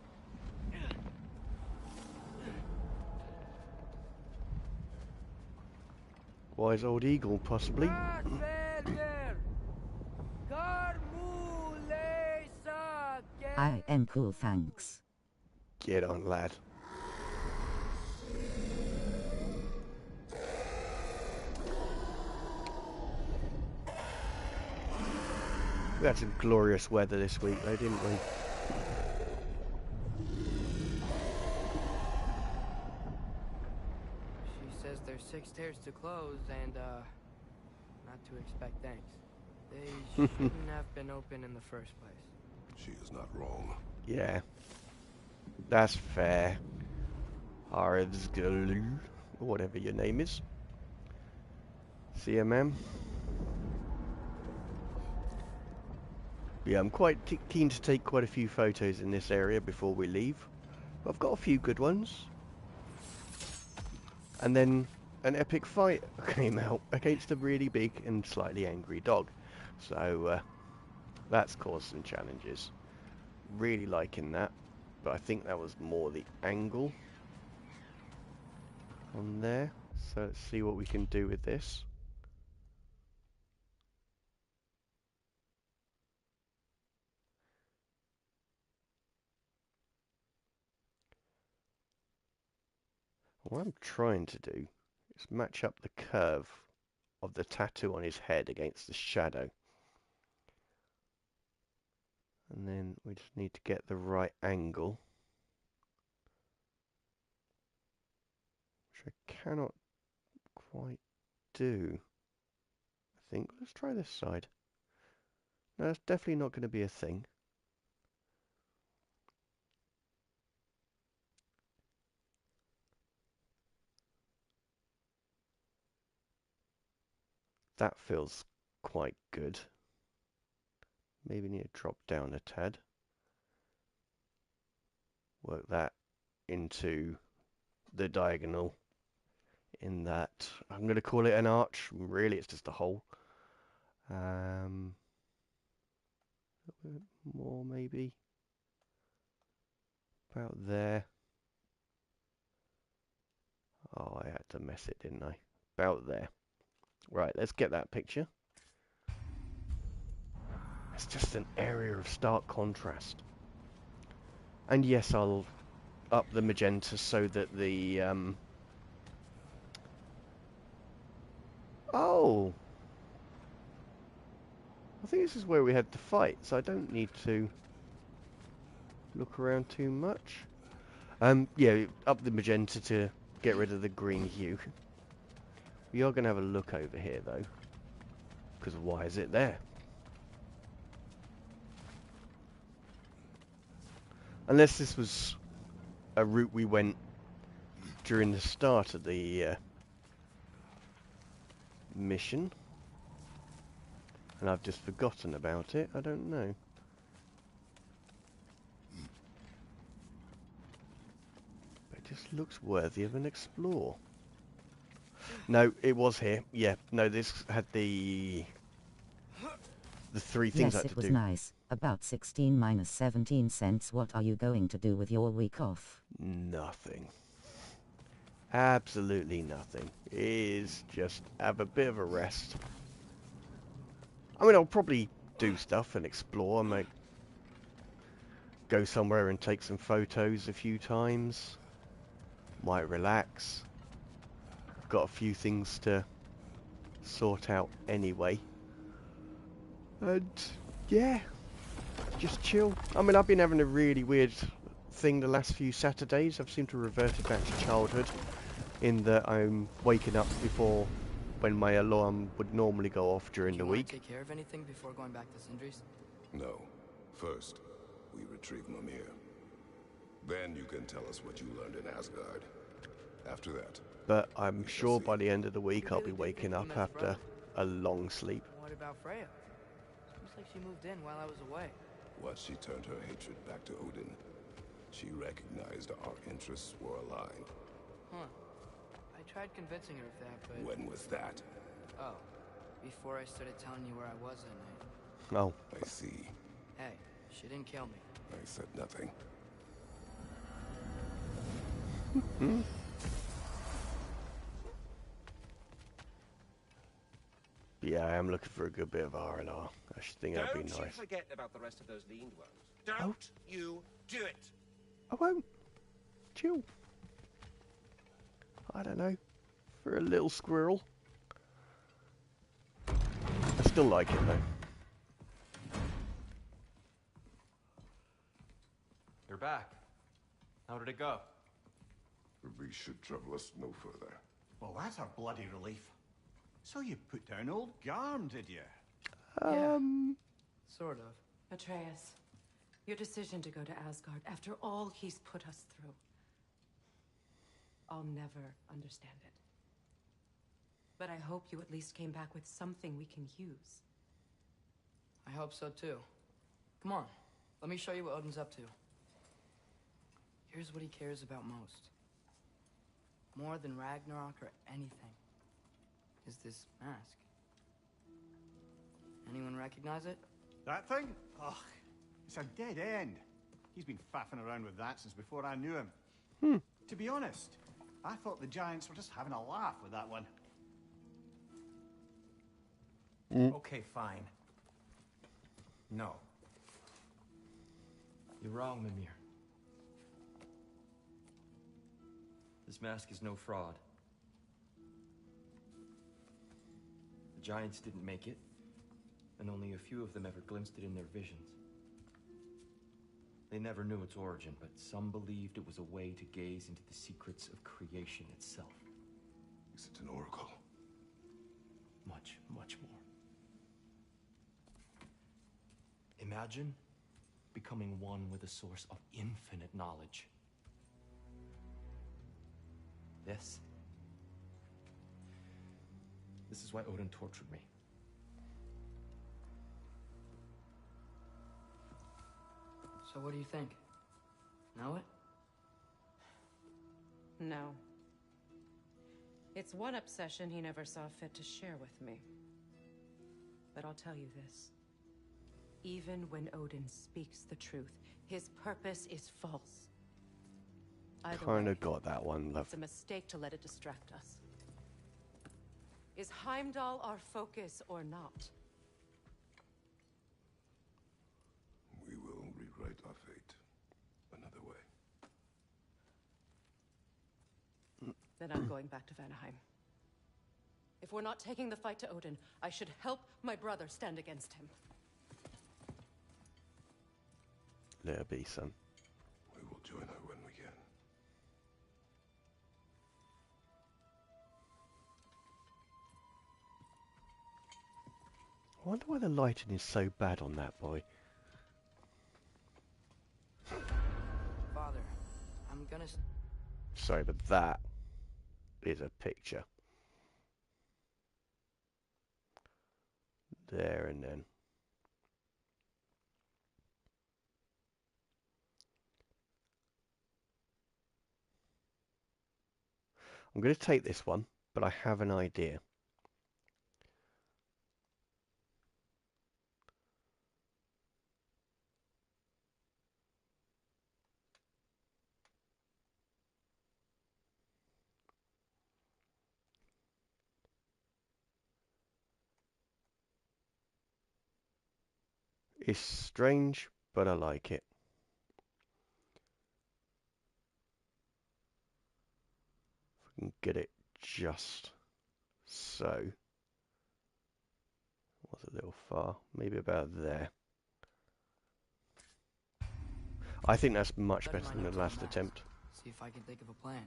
S1: Wise old eagle, possibly.
S4: Rotsvogr! Garmulesa
S5: I am cool, thanks.
S1: Get on, lad. We had some glorious weather this week, though, didn't we?
S2: She says there's 6 stairs to close and, not to expect thanks. They shouldn't have been open in the first place.
S3: She is not wrong.
S1: Yeah. That's fair. Arvsgalu, or whatever your name is. See ya, ma'am. Yeah, I'm quite keen to take quite a few photos in this area before we leave. I've got a few good ones. And then an epic fight came out against a really big and slightly angry dog. So that's caused some challenges. Really liking that, but I think that was more the angle on there. So let's see what we can do with this. What I'm trying to do is match up the curve of the tattoo on his head against the shadow. And then we just need to get the right angle, which I cannot quite do. I think, let's try this side. No, that's definitely not going to be a thing. That feels quite good. Maybe need to drop down a tad. Work that into the diagonal in that. I'm going to call it an arch. Really, it's just a hole. A bit more maybe. About there. Oh, I had to mess it, didn't I? About there. Right, let's get that picture. It's just an area of stark contrast. And yes, I'll up the magenta so that the... Oh! I think this is where we had the fight, so I don't need to look around too much. Yeah, up the magenta to get rid of the green hue. We are going to have a look over here, though. Because why is it there? Unless this was a route we went during the start of the mission. And I've just forgotten about it. I don't know. But it just looks worthy of an explore. No, it was here. Yeah, no, this had the 3 things I
S5: Yes,
S1: had
S5: it
S1: to
S5: was
S1: do.
S5: nice. About 16 minus 17 cents. What are you going to do with your week off?
S1: Nothing. Absolutely nothing. It is just have a bit of a rest. I mean, I'll probably do stuff and explore. I might go somewhere and take some photos a few times. Might relax. I've got a few things to sort out anyway. And yeah, just chill. I mean, I've been having a really weird thing the last few Saturdays. I've seemed to have reverted back to childhood in that I'm waking up before when my alarm would normally go off during
S2: Do
S1: the
S2: you want
S1: week.
S2: to take care of anything before going back to Sindri's?
S3: No. First, we retrieve Mimir. Then you can tell us what you learned in Asgard. After that,
S1: But I'm
S3: we shall
S1: sure
S3: see.
S1: by the end of the week
S2: You
S1: I'll
S2: really
S1: be
S2: do
S1: waking
S2: think he
S1: up
S2: met his
S1: after
S2: brother?
S1: a long sleep.
S2: What about Freya? Seems like she moved in while I was away.
S3: Once she turned her hatred back to Odin, she recognized our interests were aligned.
S2: Huh. I tried convincing her of that, but...
S3: When was that?
S2: Oh. Before I started telling you where I was that night.
S1: Oh,
S3: I see.
S2: Hey, she didn't kill me.
S3: I said nothing.
S1: yeah, I am looking for a good bit of R&R. I should think that'd be
S6: Don't you
S1: nice.
S6: forget about the rest of those leaned ones. Don't you do it.
S1: I won't. Chill. I don't know. For a little squirrel. I still like it though.
S7: You're back. How did it go?
S3: We should trouble us no further.
S8: Well, that's a bloody relief. So you put down old Garm, did you?
S2: Sort of.
S9: Atreus, your decision to go to Asgard after all he's put us through. I'll never understand it. But I hope you at least came back with something we can use.
S2: I hope so too. Come on, let me show you what Odin's up to. Here's what he cares about most. More than Ragnarok or anything. Is this mask. Anyone recognize it?
S8: That thing? Ugh, it's a dead end. He's been faffing around with that since before I knew him. To be honest, I thought the giants were just having a laugh with that one.
S7: Okay, fine. No. You're wrong, Mimir. This mask is no fraud. The giants didn't make it, and only a few of them ever glimpsed it in their visions. They never knew its origin, but some believed it was a way to gaze into the secrets of creation itself.
S3: Is it an oracle?
S7: Much, much more. Imagine becoming one with a source of infinite knowledge. This is why Odin tortured me.
S2: So what do you think? Know it?
S9: No. It's one obsession he never saw fit to share with me. But I'll tell you this. Even when Odin speaks the truth, his purpose is false. Either
S1: Kind
S9: way,
S1: of got that one, love.
S9: it's a mistake to let it distract us. Is Heimdall our focus or not?
S3: We will rewrite our fate another way.
S9: Then I'm going back to Vanaheim. If we're not taking the fight to Odin, I should help my brother stand against him.
S1: Let her be, son.
S3: We will join her when we can.
S1: I wonder why the lighting is so bad on that boy.
S2: Father, I'm gonna...
S1: Sorry, but that is a picture. There and then. I'm going to take this one, but I have an idea. It's strange, but I like it. If I can get it just so. Was a little far, maybe about there. I think that's much
S2: Study
S1: better
S2: my
S1: than the
S2: notes on
S1: last
S2: maps,
S1: attempt.
S2: See if I can think of a plan.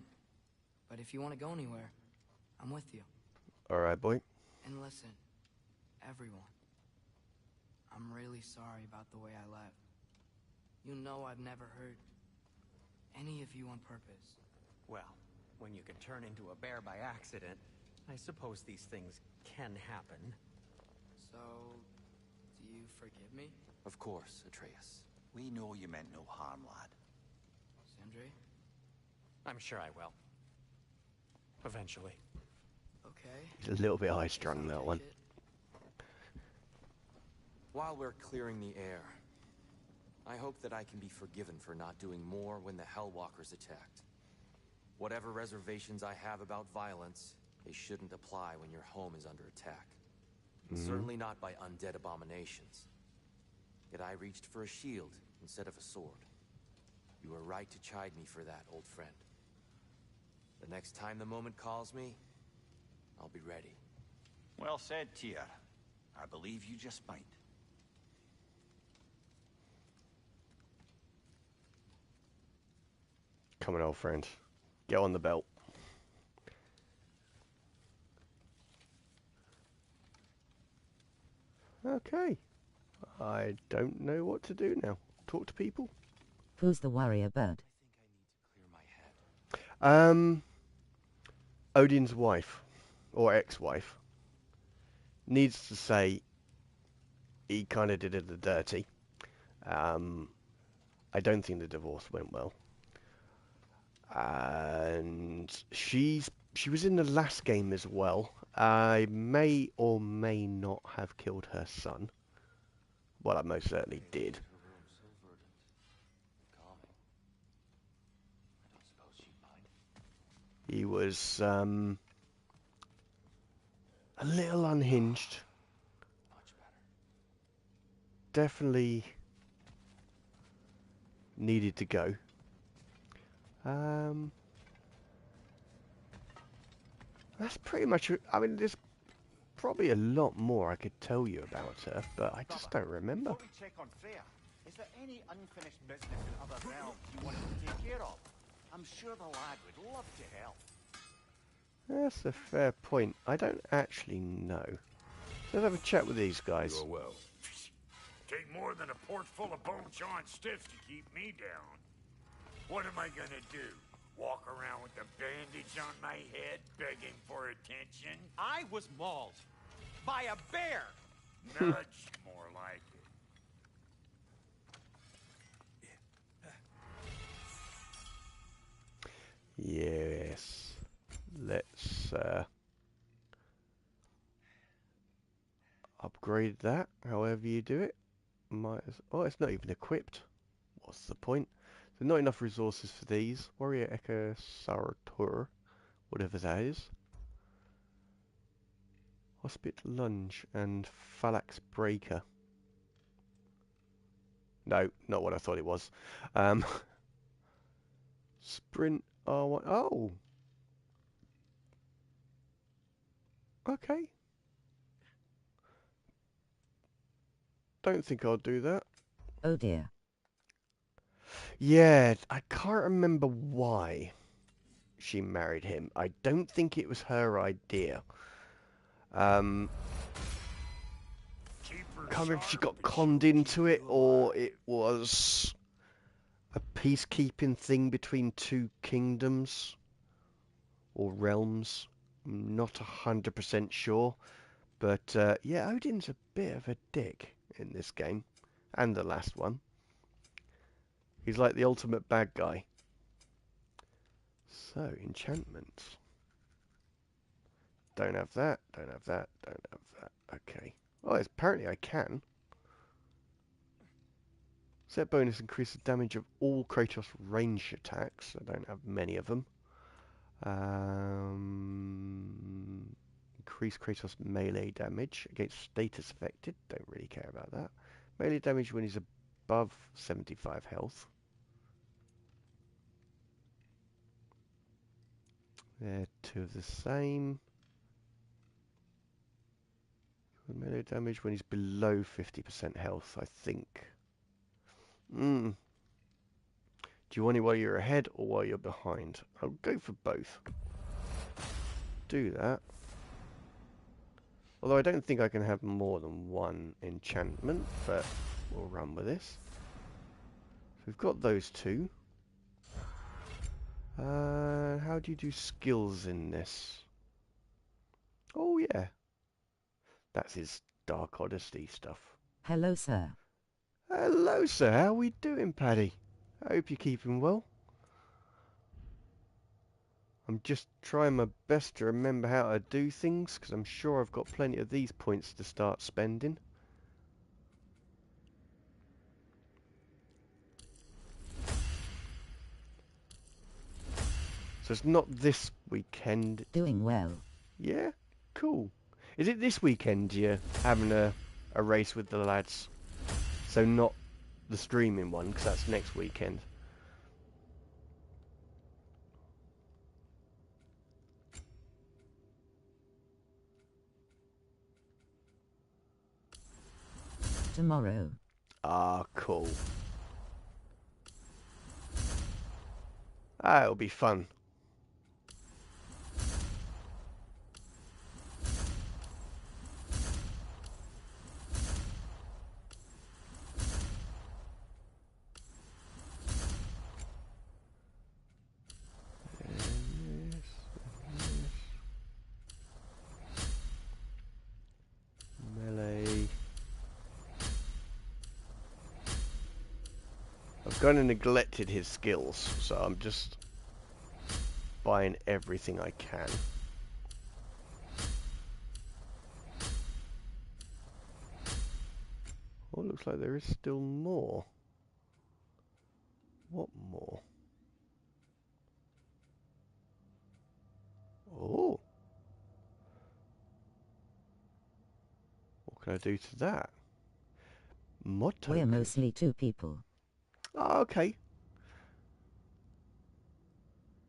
S2: But if you want to go anywhere, I'm with you.
S1: Alright, boy.
S2: And listen, everyone. I'm really sorry about the way I left. You know I've never hurt any of you on purpose.
S10: Well, when you can turn into a bear by accident, I suppose these things can happen.
S2: So, do you forgive me?
S11: Of course, Atreus. We know you meant no harm, lad.
S2: Sindri?
S10: I'm sure I will. Eventually.
S2: Okay.
S1: He's a little bit high-strung, that one.
S11: While we're clearing the air, I hope that I can be forgiven for not doing more when the Hellwalkers attacked. Whatever reservations I have about violence, they shouldn't apply when your home is under attack. Certainly not by undead abominations. Yet I reached for a shield instead of a sword. You were right to chide me for that, old friend. The next time the moment calls me, I'll be ready.
S8: Well said, Tyr. I believe you just might.
S1: Come on, old friend. Get on the belt. Okay. I don't know what to do now. Talk to people?
S5: Who's the warrior bird?
S1: Odin's wife, or ex-wife, needs to say he kind of did it the dirty. I don't think the divorce went well. And she was in the last game as well. I may or may not have killed her son. Well, I most certainly did. He was a little unhinged. Definitely needed to go. That's pretty much it. I mean, there's probably a lot more I could tell you about her, but I just don't remember.
S8: Before we check on Freya, is there any unfinished business in other realms you wanted to take care of? I'm sure the lad would love to help.
S1: That's a fair point. I don't actually know. Let's have a chat with these guys.
S3: You're well.
S12: Take more than a port full of bone-chawing stiffs to keep me down. What am I gonna do? Walk around with a bandage on my head, begging for attention?
S10: I was mauled by a bear!
S12: Nudge, more like it.
S1: Yes. Let's upgrade that, however you do it. Oh, it's not even equipped. What's the point? So not enough resources for these. Warrior Echo Sarator, whatever that is. Hospit Lunge and Phalanx Breaker. No, not what I thought it was. Sprint R1. Oh! Okay. Don't think I'll do that.
S5: Oh dear.
S1: Yeah, I can't remember why she married him. I don't think it was her idea. Can't remember if she got conned into it or it was a peacekeeping thing between two kingdoms or realms. I'm not 100% sure. But yeah, Odin's a bit of a dick in this game. And the last one. He's like the ultimate bad guy. So, enchantments. Don't have that, don't have that, don't have that. Okay. Oh, apparently I can. Set bonus increases damage of all Kratos range attacks. I don't have many of them. Increase Kratos melee damage against status affected. Don't really care about that. Melee damage when he's above 75 health. They're two of the same. Melee damage when he's below 50% health, I think. Do you want it while you're ahead or while you're behind? I'll go for both. Do that. Although I don't think I can have more than one enchantment, but we'll run with this. So we've got those two. How do you do skills in this? Oh yeah, that's his Dark Odyssey stuff.
S5: Hello, sir.
S1: Hello, sir. How we doing, Paddy? I hope you're keeping well. I'm just trying my best to remember how to do things, because I'm sure I've got plenty of these points to start spending. So it's not this weekend.
S5: Doing well.
S1: Yeah? Cool. Is it this weekend you're having a race with the lads? So not the streaming one, because that's next weekend.
S5: Tomorrow.
S1: Ah, cool. Ah, it'll be fun. Melee. I've kind of neglected his skills, so I'm just buying everything I can. Oh, looks like there is still more. What more? Oh. What can I do to that? Mod
S5: We're
S1: token.
S5: mostly 2 people.
S1: Oh, okay.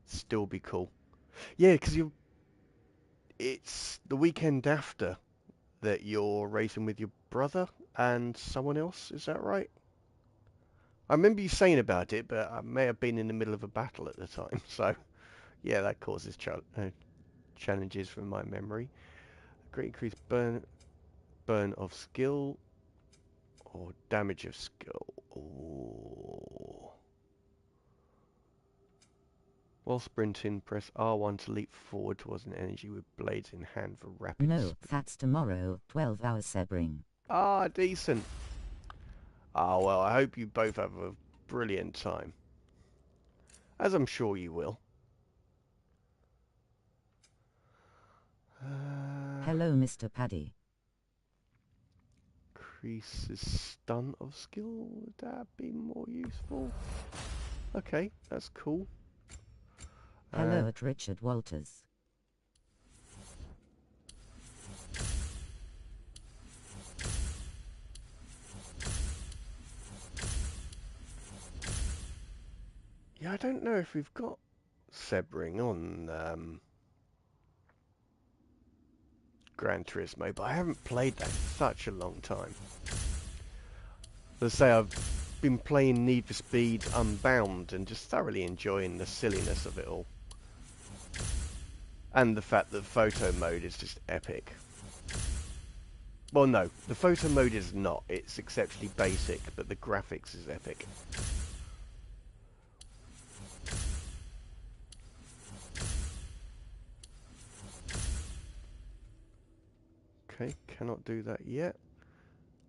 S1: Still be cool. Yeah, because it's the weekend after that you're racing with your brother and someone else. Is that right? I remember you saying about it, but I may have been in the middle of a battle at the time. So, yeah, that causes challenges from my memory. Great increased burn of skill or damage of skill. Oh. While sprinting, press R1 to leap forward towards an energy with blades in hand for rapid
S5: No,
S1: speed.
S5: that's tomorrow, 12 hours Sebring.
S1: Ah, decent. Ah, well, I hope you both have a brilliant time. As I'm sure you will.
S5: Hello, Mr. Paddy.
S1: Increases stun of skill. Would that be more useful? Okay, that's cool.
S5: Hello at Richard Walters.
S1: Yeah, I don't know if we've got Sebring on Gran Turismo, but I haven't played that in such a long time. Let's say I've been playing Need for Speed Unbound and just thoroughly enjoying the silliness of it all. And the fact that photo mode is just epic. Well, no, the photo mode is not. It's exceptionally basic, but the graphics is epic. Okay, cannot do that yet.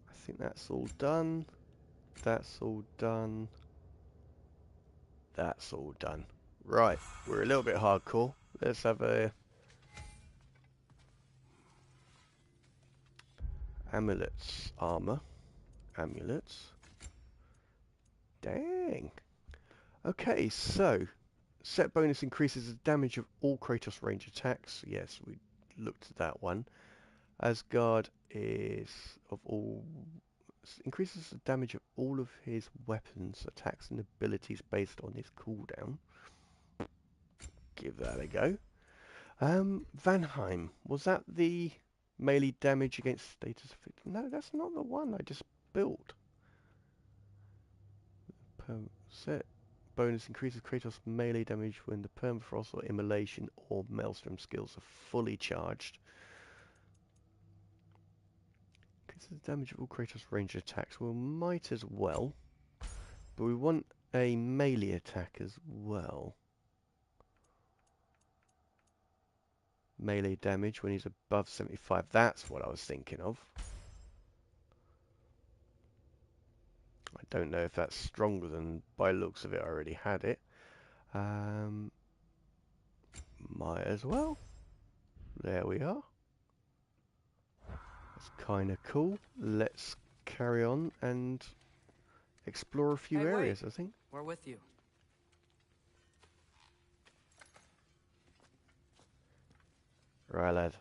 S1: I think that's all done. That's all done. That's all done. Right, we're a little bit hardcore. Let's have a amulets armor. Amulets. Dang. Okay, so set bonus increases the damage of all Kratos range attacks. Yes, we looked at that one. Asgard is of all increases the damage of all of his weapons, attacks, and abilities based on his cooldown. Give that a go. Vanheim, was that the melee damage against status effect? No, that's not the one I just built. Set bonus increases Kratos melee damage when the permafrost or immolation or maelstrom skills are fully charged. Increases the damage of all Kratos' ranged attacks. Well, might as well. But we want a melee attack as well. Melee damage when he's above 75. That's what I was thinking of. I don't know if that's stronger than, by looks of it, I already had it. Might as well. There we are. That's kind of cool. Let's carry on and explore a few areas, I think.
S2: We're with you.
S1: Right, lad.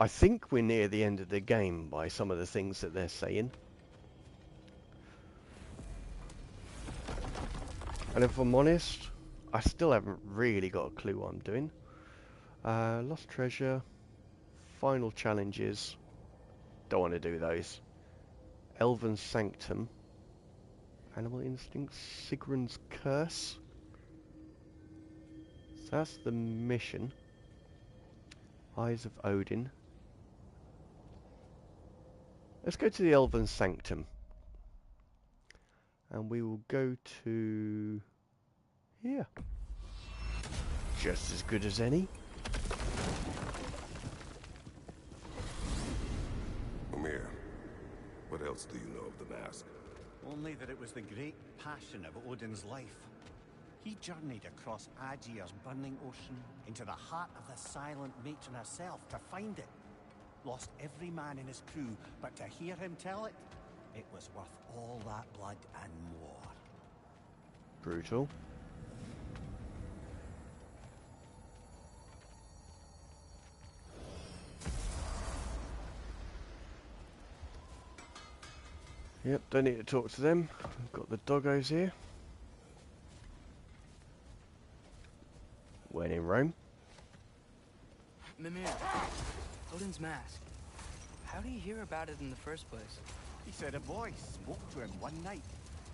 S1: I think we're near the end of the game by some of the things that they're saying. And if I'm honest, I still haven't really got a clue what I'm doing. Lost treasure, final challenges, don't want to do those. Elven Sanctum, Animal Instinct, Sigrun's Curse. So that's the mission. Eyes of Odin. Let's go to the Elven Sanctum. And we will go to here. Just as good as any.
S3: Amir, what else do you know of the mask?
S8: Only that it was the great passion of Odin's life. He journeyed across Aegir's burning ocean into the heart of the silent matron herself to find it. Lost every man in his crew, but to hear him tell it, it was worth all that blood and more.
S1: Brutal. Yep, don't need to talk to them. We've got the doggos here. When in Rome.
S2: Mimir, Odin's mask. How did you hear about it in the first place?
S8: He said a voice spoke to him one night,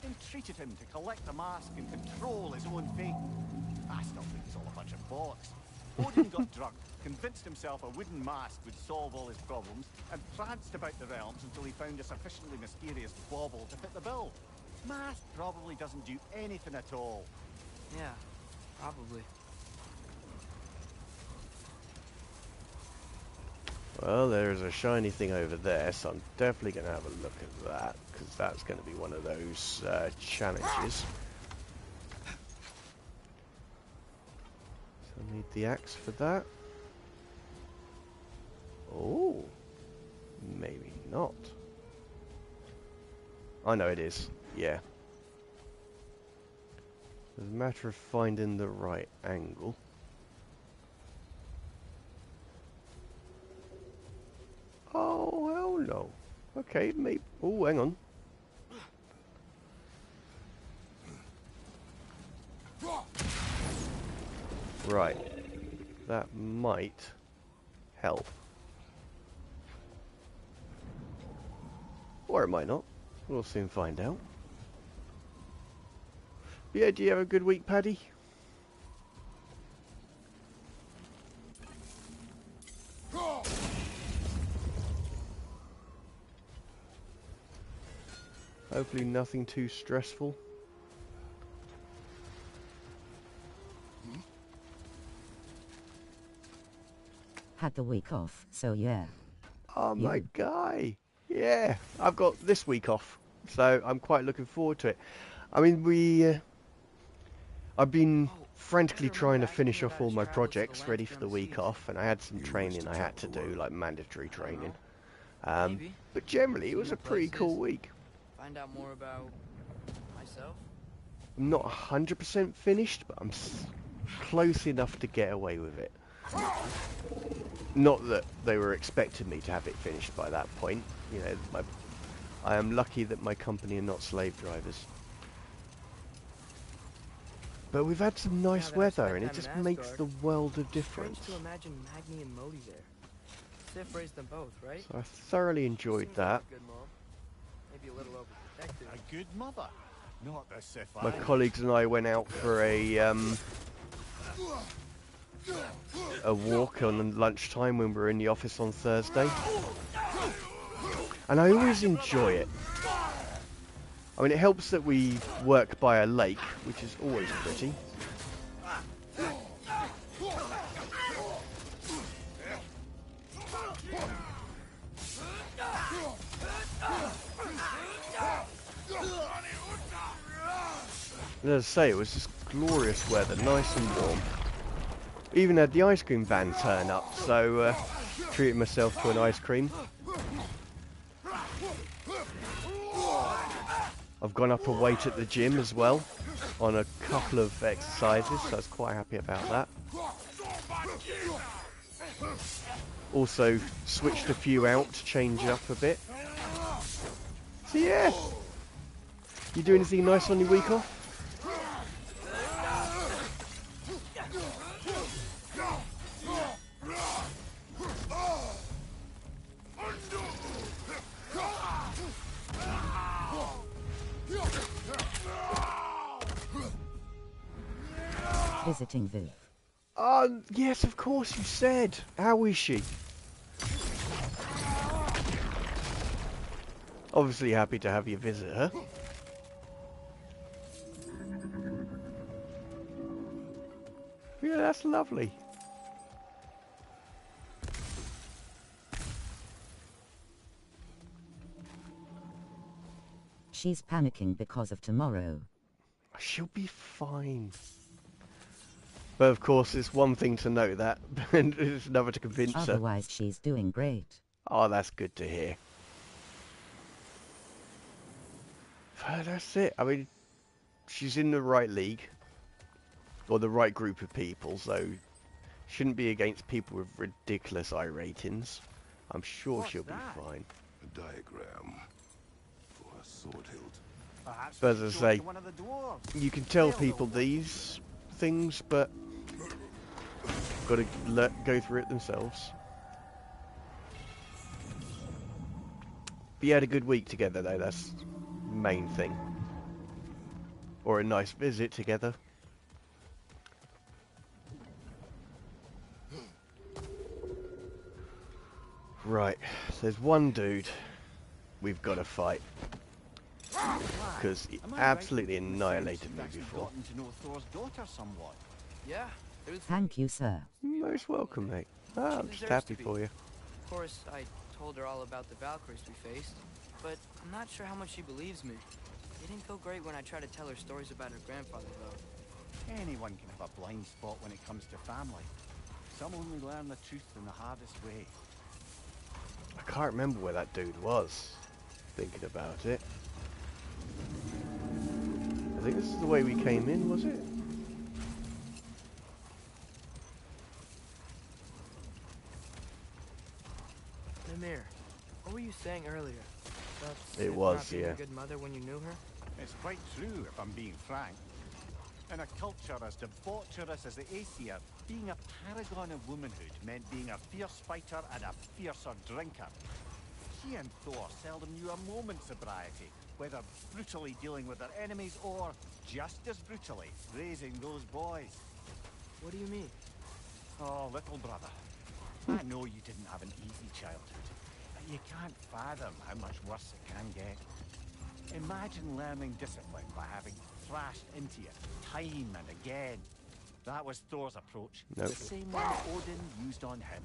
S8: entreated him to collect the mask and control his own fate. I still think it's all a bunch of bollocks. Odin got drunk, convinced himself a wooden mask would solve all his problems, and pranced about the realms until he found a sufficiently mysterious bauble to fit the bill. Mask probably doesn't do anything at all.
S2: Yeah, probably.
S1: Well, there's a shiny thing over there, so I'm definitely going to have a look at that, because that's going to be one of those challenges. So I need the axe for that. Oh, maybe not. I know it is, yeah. It's a matter of finding the right angle. Oh, hell no. Okay, maybe. Oh, hang on. Right. That might help. Or it might not. We'll soon find out. But yeah, do you have a good week, Paddy? Hopefully nothing too stressful.
S5: Had the week off, so yeah.
S1: Oh, my guy. Yeah, I've got this week off, so I'm quite looking forward to it. I mean, I've been frantically trying to finish off all my projects ready for the week off, and I had some training I had to do, like mandatory training. But generally, it was a pretty cool week.
S2: Find out more about myself?
S1: I'm not 100% finished, but I'm close enough to get away with it. Not that they were expecting me to have it finished by that point. You know, I am lucky that my company are not slave drivers. But we've had some nice weather, and it just makes the world of difference.
S2: Strange to imagine Magni and Modi there. Sif raised them both, right?
S1: So I thoroughly enjoyed that.
S2: Good mom. Maybe a little overprotective.
S8: A good mother, not the Sif.
S1: My colleagues and I went out for a a walk on lunchtime when we're in the office on Thursday. And I always enjoy it. I mean, it helps that we work by a lake, which is always pretty. And as I say, it was just glorious weather, nice and warm. Even had the ice cream van turn up, so treated myself to an ice cream. I've gone up a weight at the gym as well, on a couple of exercises, so I was quite happy about that. Also switched a few out to change it up a bit. So yeah, you do anything nice on your week off?
S5: Visiting Viv.
S1: Yes, of course, you said. How is she? Obviously happy to have you visit her. Yeah, that's lovely.
S5: She's panicking because of tomorrow.
S1: She'll be fine. But of course, it's one thing to know that, and it's another to convince her.
S5: Otherwise, she's doing great.
S1: Oh, that's good to hear. That's it. I mean, she's in the right league, or the right group of people, so shouldn't be against people with ridiculous I ratings. I'm sure she'll be fine.
S3: A diagram for a sword hilt.
S1: But as I say, you can tell people these things, but got to go through it themselves. But you had a good week together, though. That's the main thing. Or a nice visit together. Right, there's one dude we've got to fight. Because he absolutely annihilated me before.
S2: Yeah.
S5: Thank you, sir.
S1: Most welcome, mate. I'm just happy for you.
S2: Of course, I told her all about the Valkyries we faced, but I'm not sure how much she believes me. It didn't go great when I tried to tell her stories about her grandfather, though.
S8: Anyone can have a blind spot when it comes to family. Some only learn the truth in the hardest way.
S1: I can't remember where that dude was, thinking about it. I think this is the way we came in, was it?
S2: Mimir, what were you saying earlier? About
S1: It
S2: Sif
S1: was,
S2: not being
S1: yeah.
S2: a good mother when you knew her?
S8: It's quite true, if I'm being frank. In a culture as debaucherous as the Aesir, being a paragon of womanhood meant being a fierce fighter and a fiercer drinker. She and Thor seldom knew a moment's sobriety, whether brutally dealing with their enemies or, just as brutally, raising those boys.
S2: What do you mean?
S8: Oh, little brother. I know you didn't have an easy childhood, but you can't fathom how much worse it can get. Imagine learning discipline by having thrashed into you time and again. That was Thor's approach,
S1: Nope.
S8: the same one Odin used on him.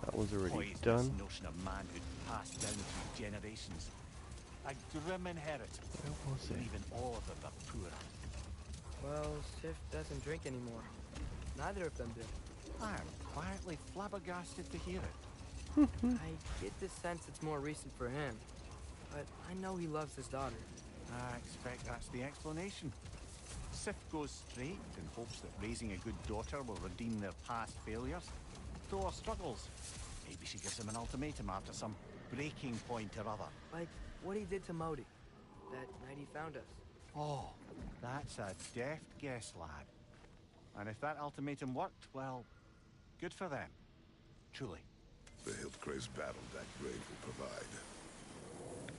S1: That one's already
S8: Poisonous
S1: done.
S8: notion of manhood passed down through generations. A grim inheritance.
S1: Where was it?
S8: Even all of them are poorer.
S2: Well, Sif doesn't drink anymore. Neither of them do.
S8: I am quietly flabbergasted to hear it.
S2: I get the sense it's more recent for him, but I know he loves his daughter.
S8: I expect that's the explanation. Sif goes straight in hopes that raising a good daughter will redeem their past failures. Thor struggles. Maybe she gives him an ultimatum after some breaking point or other.
S2: Like what he did to Modi, that night he found us.
S8: Oh, that's a deft guess, lad. And if that ultimatum worked, well, good for them. Truly.
S3: The Hildcrave's battle that grave will provide.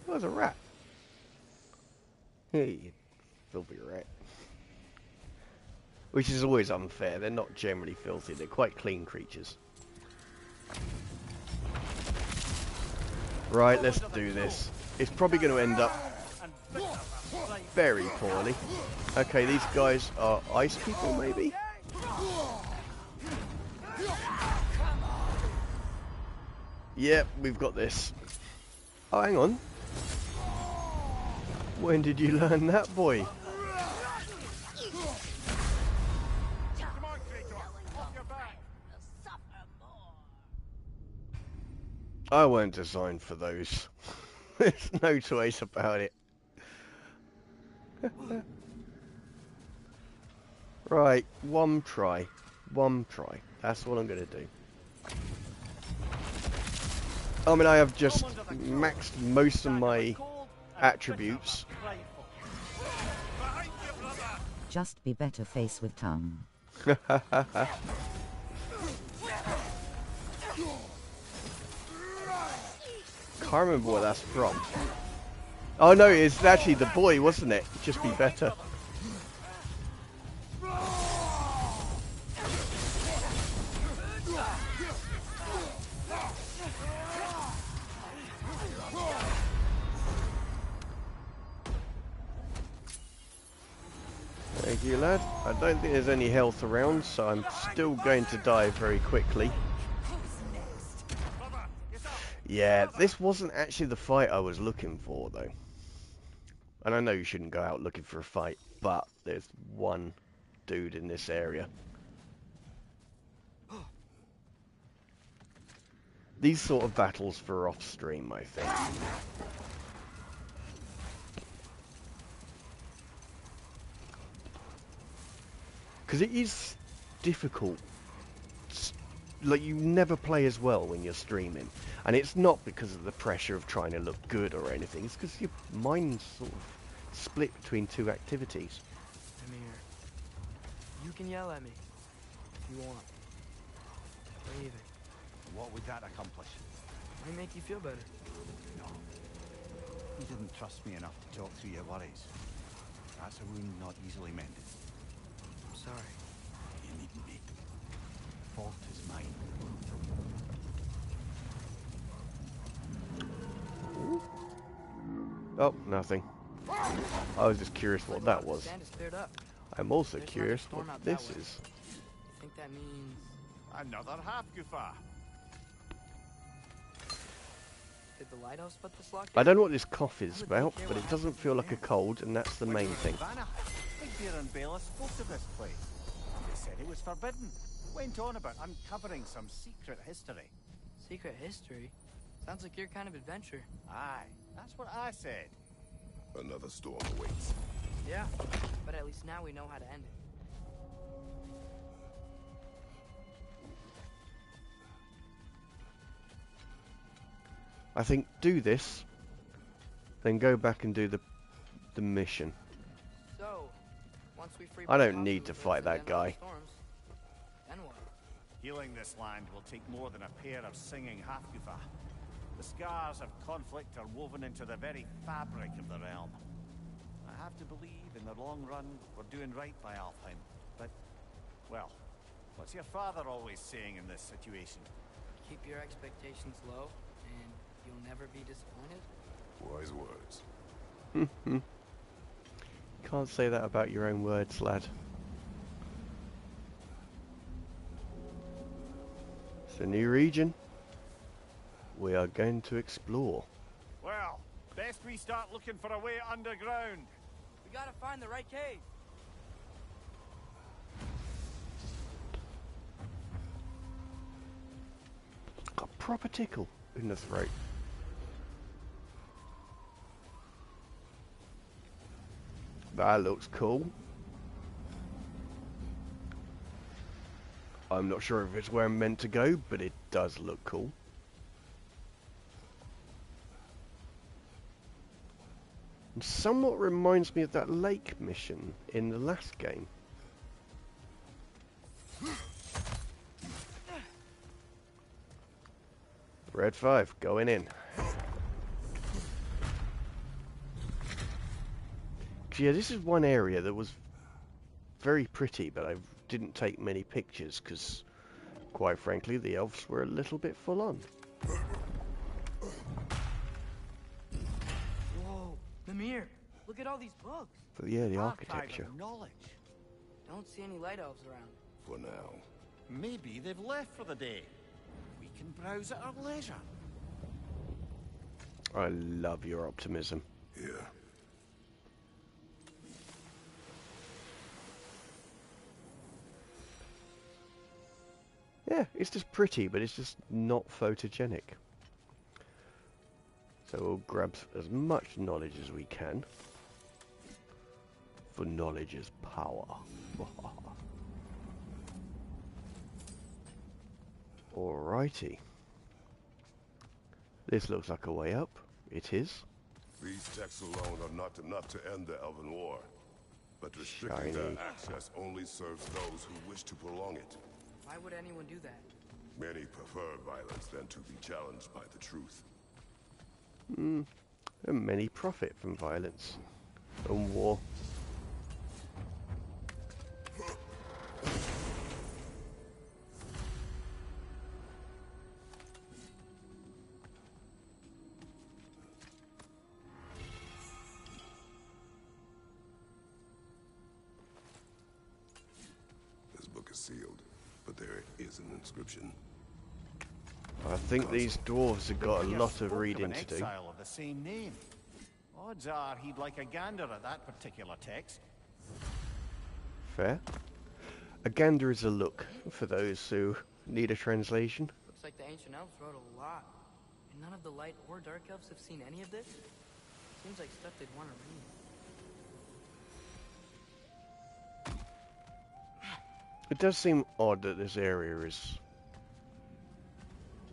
S1: That was a rat. Hey, you filthy rat. Which is always unfair. They're not generally filthy. They're quite clean creatures. Right, let's do this. It's probably going to end up very poorly. Okay, these guys are ice people, maybe? Yep, we've got this. Oh, hang on. When did you learn that, boy? I weren't designed for those. There's no choice about it. Right, one try. One try. That's what I'm going to do. I mean, I have just maxed most of my attributes.
S5: Just be better face with tongue.
S1: Can't remember what that's from. Oh no, it's actually the boy, wasn't it? Just be better. Thank you, lad. I don't think there's any health around, so I'm still going to die very quickly. Yeah, this wasn't actually the fight I was looking for, though. And I know you shouldn't go out looking for a fight, but there's one dude in this area. These sort of battles for off-stream, I think. Because it is difficult. Like, you never play as well when you're streaming. And it's not because of the pressure of trying to look good or anything. It's because your mind's sort of split between two activities.
S2: I'm here. You can yell at me if you want. Or even.
S8: What would that accomplish?
S2: Might make you feel better.
S8: No. You didn't trust me enough to talk through your worries. That's a wound not easily mended.
S2: I'm sorry.
S8: You needn't be. Fault is mine.
S1: Oh, nothing. I was just curious what that was. I'm also curious what this is.
S2: I think that means
S8: another half goofa.
S2: Did the lighthouse put this lock in?
S1: I don't know what this cough is about, but it doesn't feel like a cold, and that's the main thing.
S8: Big Bear and Bella spoke of this place. They said it was forbidden. Went on about uncovering some secret history.
S2: Secret history? Sounds like your kind of adventure.
S8: Aye, that's what I said.
S3: Another storm awaits.
S2: Yeah, but at least now we know how to end it.
S1: I think do this, then go back and do the mission.
S2: So, once we free
S1: I don't need to fight that guy.
S2: Then what?
S8: Healing this land will take more than a pair of singing half-goofa. The scars of conflict are woven into the very fabric of the realm. I have to believe in the long run we're doing right by Alfheim. But, well, what's your father always saying in this situation?
S2: Keep your expectations low, and you'll never be disappointed.
S3: Wise words.
S1: Can't say that about your own words, lad. It's a new region. We are going to explore.
S8: Well, best we start looking for a way underground.
S2: We gotta find the right cave.
S1: Got a proper tickle in the throat. That looks cool. I'm not sure if it's where I'm meant to go, but it does look cool. And somewhat reminds me of that lake mission in the last game. Red 5, going in. Yeah, this is one area that was very pretty, but I didn't take many pictures because, quite frankly, the elves were a little bit full on.
S2: Whoa, Mimir, look at all these books.
S1: But yeah, the
S8: Archive
S1: architecture.
S8: of knowledge.
S2: Don't see any light elves around.
S3: For now.
S8: Maybe they've left for the day. We can browse at our leisure.
S1: I love your optimism.
S3: Here.
S1: Yeah, it's just pretty, but it's just not photogenic. So we'll grab as much knowledge as we can. For knowledge is power. Alrighty. This looks like a way up. It is.
S3: These texts alone are not enough to end the Elven War. But restricting their
S1: Shiny.
S3: access only serves those who wish to prolong it.
S2: Why would anyone do that?
S3: Many prefer violence than to be challenged by the truth.
S1: And many profit from violence and war.
S3: This book is sealed, but there is an inscription.
S1: I think these dwarves have got a
S8: Here
S1: lot
S8: spoke
S1: of reading
S8: an
S1: to do.
S8: exile of the same name. Odds are he'd like a gander at that particular text.
S1: Fair. A gander is a look, for those who need a translation.
S2: Looks like the ancient elves wrote a lot. And none of the light or dark elves have seen any of this? Seems like stuff they'd want to read.
S1: It does seem odd that this area is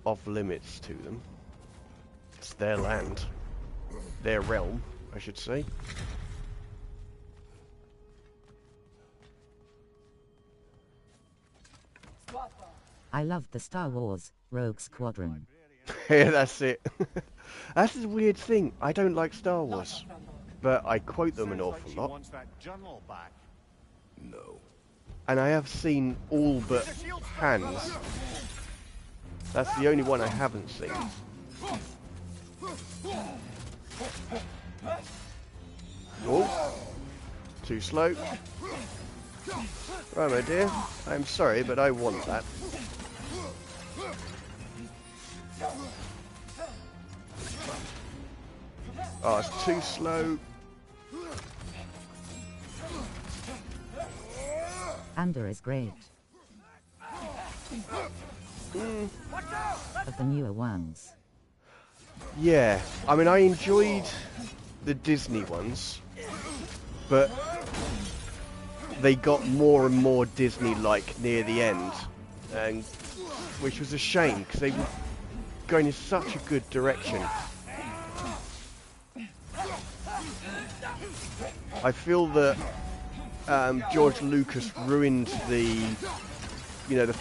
S1: off limits to them. It's their land. Their realm, I should say.
S5: I love the Star Wars Rogue Squadron.
S1: Yeah, that's it. That's the weird thing. I don't like Star Wars, but I quote them an
S8: Sounds like
S1: awful
S8: she
S1: lot.
S8: wants that journal back.
S3: No.
S1: And I have seen all but Hands. That's the only one I haven't seen. Oh, too slow. Right, my dear. I'm sorry, but I want that. Oh, it's too slow.
S5: Ander is great. Of the newer ones.
S1: Yeah, I mean, I enjoyed the Disney ones, but they got more and more Disney-like near the end, and which was a shame because they were going in such a good direction. I feel that George Lucas ruined the, the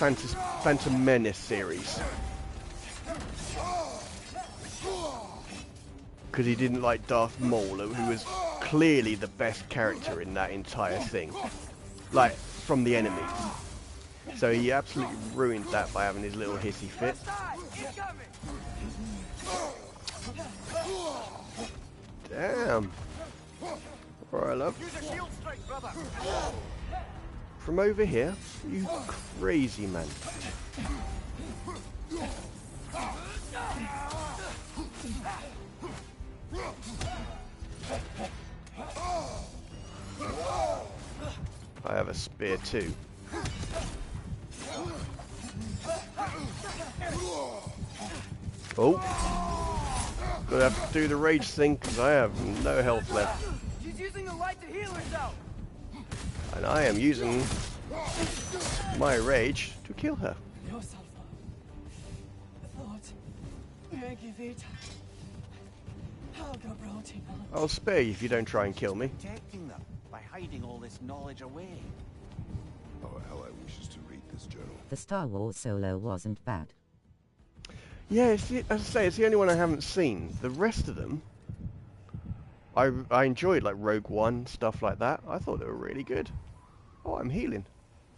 S1: Phantom Menace series. Because he didn't like Darth Maul, who was clearly the best character in that entire thing. Like, from the enemies. So he absolutely ruined that by having his little hissy fit. Damn. Alright, love. From over here? You crazy man. I have a spear too. Oh. Gonna have to do the rage thing because I have no health left.
S4: She's using the light to heal herself.
S1: And I am using my rage to kill her. I'll spare you if you don't try and kill me.
S8: Protecting them by hiding all this knowledge away.
S3: Our ally wishes to read this journal.
S5: The Star Wars solo wasn't bad.
S1: Yeah, as I say, it's the only one I haven't seen. The rest of them, I enjoyed, like Rogue One, stuff like that. I thought they were really good. Oh, I'm healing.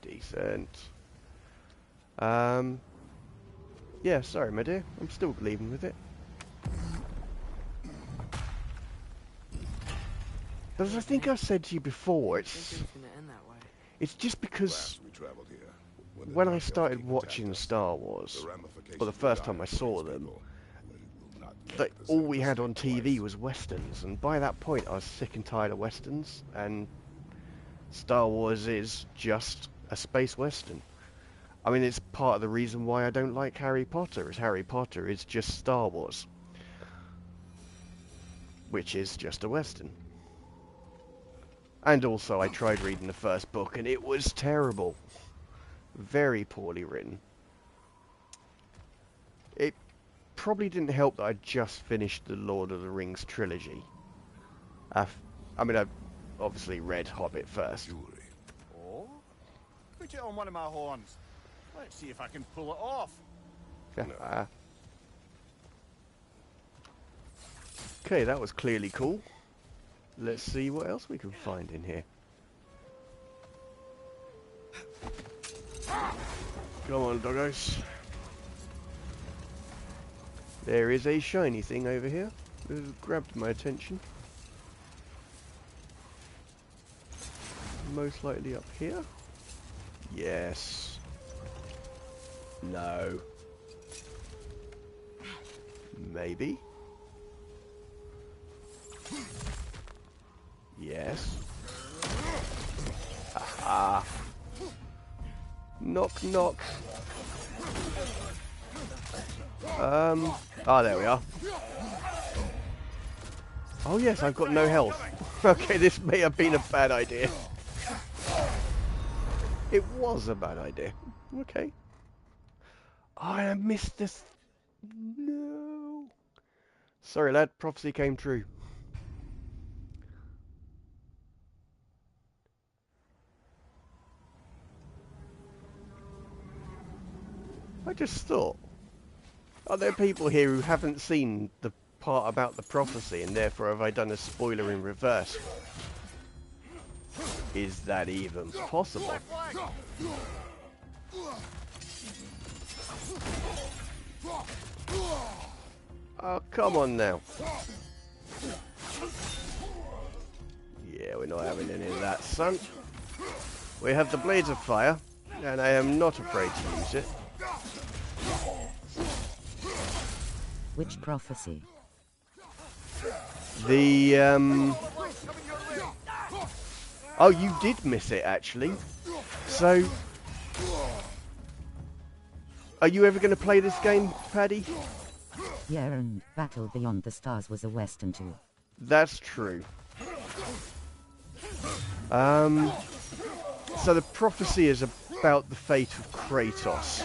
S1: Decent. Yeah, sorry, my dear. I'm still leaving with it. As I think I've said to you before, it's just because when I started watching Star Wars, or the first time I saw them, all we had on TV was westerns, and by that point I was sick and tired of westerns, and Star Wars is just a space western. I mean, it's part of the reason why I don't like Harry Potter, is Harry Potter is just Star Wars, which is just a western. And also, I tried reading the first book, and it was terrible. Very poorly written. It probably didn't help that I just finished the Lord of the Rings trilogy. I mean, I obviously read Hobbit first.
S8: Oh? Put it on one of my horns. Let's see if I can pull it off.
S1: Okay, that was clearly cool. Let's see what else we can find in here. Come on, doggos. There is a shiny thing over here. It grabbed my attention. Most likely up here. Yes. No. Maybe. Yes. Aha. Knock, knock. Ah, there we are. Oh yes, I've got no health. Okay, this may have been a bad idea. It was a bad idea. Okay. Oh, I missed this. No. Sorry, lad. Prophecy came true. I just thought, are there people here who haven't seen the part about the prophecy, and therefore have I done a spoiler in reverse? Is that even possible? Oh, come on now. Yeah, we're not having any of that, son. We have the Blades of Fire, and I am not afraid to use it.
S5: Which prophecy?
S1: The, Oh, you did miss it, actually. So, are you ever going to play this game, Paddy?
S5: Yeah, and Battle Beyond the Stars was a western too.
S1: That's true. So the prophecy is about the fate of Kratos.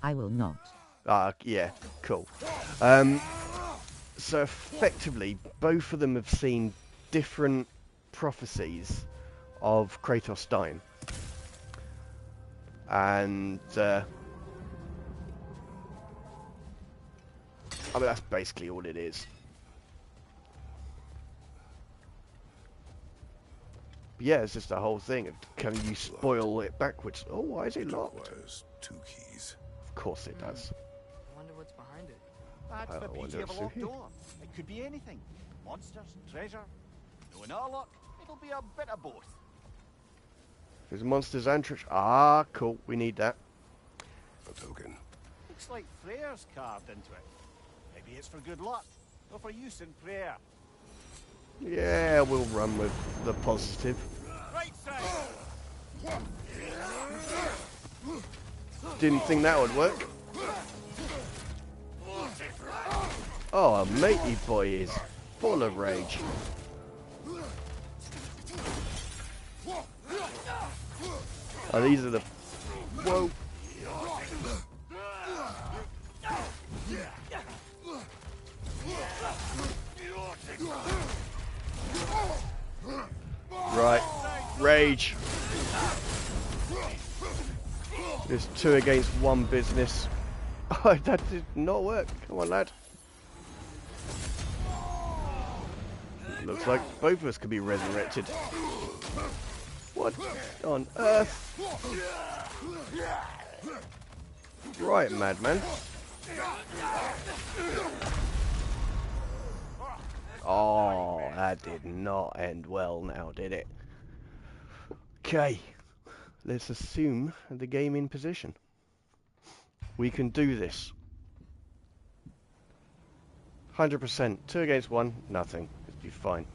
S5: I will not.
S1: Yeah, cool. So effectively, both of them have seen different prophecies of Kratos dying. And, I mean, that's basically all it is. But yeah, it's just the whole thing. Can you spoil it backwards? Oh, why is it locked?
S3: Two keys.
S1: Of course it does.
S2: I wonder what's behind it.
S8: That's the beauty of a locked door. It could be anything. Monsters, treasure. Knowing our luck, it'll be a bit of both.
S1: There's monsters and treasure. Ah, cool. We need that.
S3: A token.
S8: Looks like prayers carved into it. Maybe it's for good luck, or for use in prayer.
S1: Yeah, we'll run with the positive.
S8: Right side.
S1: Didn't think that would work. Oh, a matey boy is full of rage. Oh, these are the... Whoa. Right. Rage. There's 2 against 1 business. Oh, that did not work. Come on, lad. Looks like both of us could be resurrected. What on earth? Right, madman. Oh, that did not end well now, did it? Okay, let's assume the game in position. We can do this. 100%. 2 against 1, nothing. It'll be fine.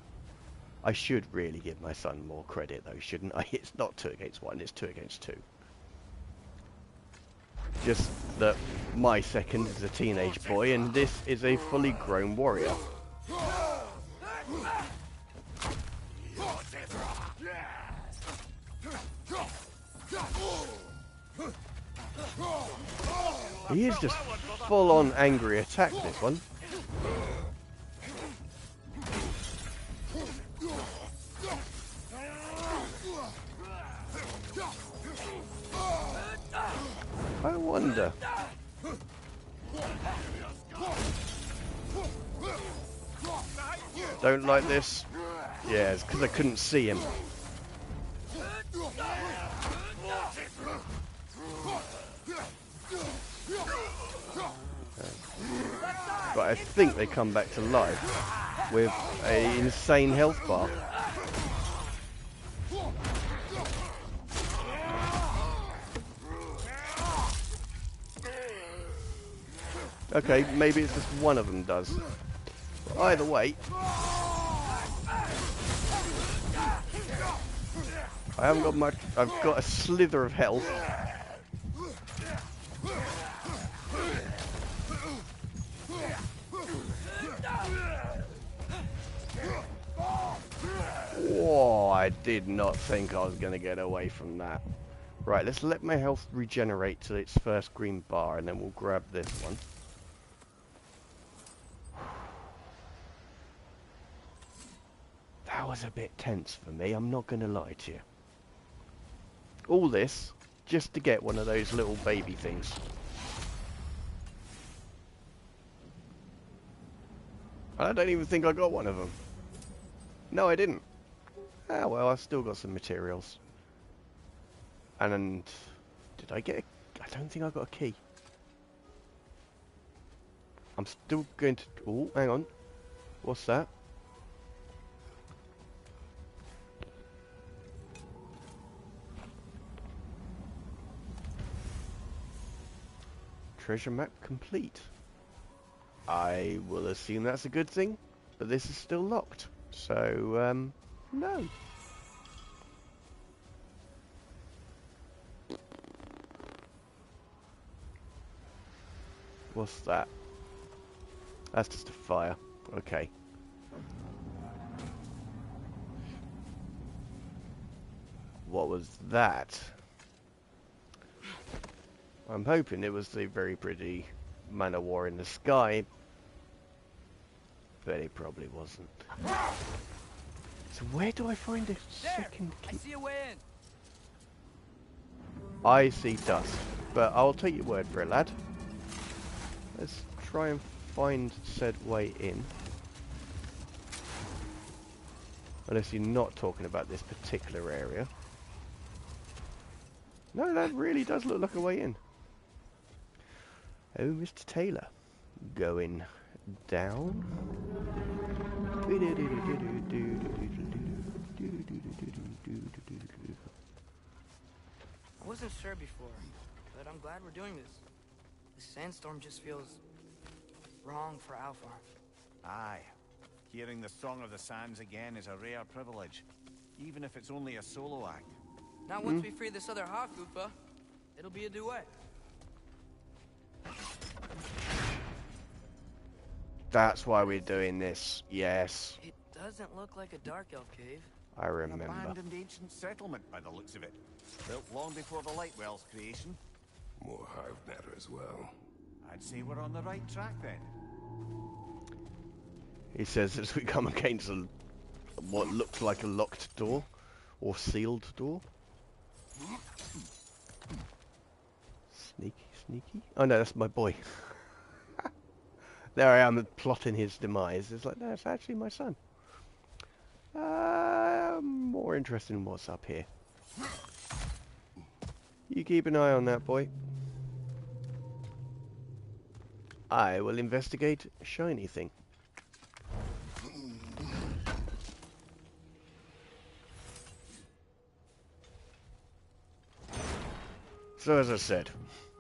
S1: I should really give my son more credit though, shouldn't I? It's not 2 against 1, it's 2 against 2. Just that my second is a teenage boy and this is a fully grown warrior. He is just full on angry attack, this one. I wonder. Don't like this. Yeah, it's because I couldn't see him. But I think they come back to life with an insane health bar. Okay, maybe it's just one of them does. But either way, I haven't got much. I've got a slither of health. Whoa, I did not think I was going to get away from that. Right, let's let my health regenerate to its first green bar and then we'll grab this one. That was a bit tense for me, I'm not going to lie to you. All this just to get one of those little baby things. I don't even think I got one of them. No, I didn't. Ah, well, I've still got some materials. And did I get a... I don't think I got a key. I'm still going to... Oh, hang on. What's that? Treasure map complete. I will assume that's a good thing, but this is still locked. So, no. What's that? That's just a fire. Okay. What was that? I'm hoping it was the very pretty Man of War in the sky, but it probably wasn't. So where do I find a second key?
S2: I see a way in.
S1: I see dust, but I'll take your word for it, lad. Let's try and find said way in. Unless you're not talking about this particular area. No, that really does look like a way in. Oh, Mr. Taylor. Going down.
S2: I wasn't sure before, but I'm glad we're doing this. This sandstorm just feels wrong for Alpha.
S8: Aye. Hearing the Song of the Sands again is a rare privilege, even if it's only a solo act.
S2: Not once we free this other Hakufa, it'll be a duet.
S1: That's why we're doing this, yes.
S2: It doesn't look like a dark elf cave.
S1: I remember.
S8: An abandoned ancient settlement by the looks of it. Built long before the Lightwell's creation.
S3: More hive matter as well.
S8: I'd say we're on the right track then.
S1: He says as we come against what looks like a locked door, or sealed door. Sneaky, sneaky. Oh no, that's my boy. There I am plotting his demise. It's like, no, it's actually my son. More interesting in what's up here. You keep an eye on that, boy. I will investigate shiny thing. So as I said,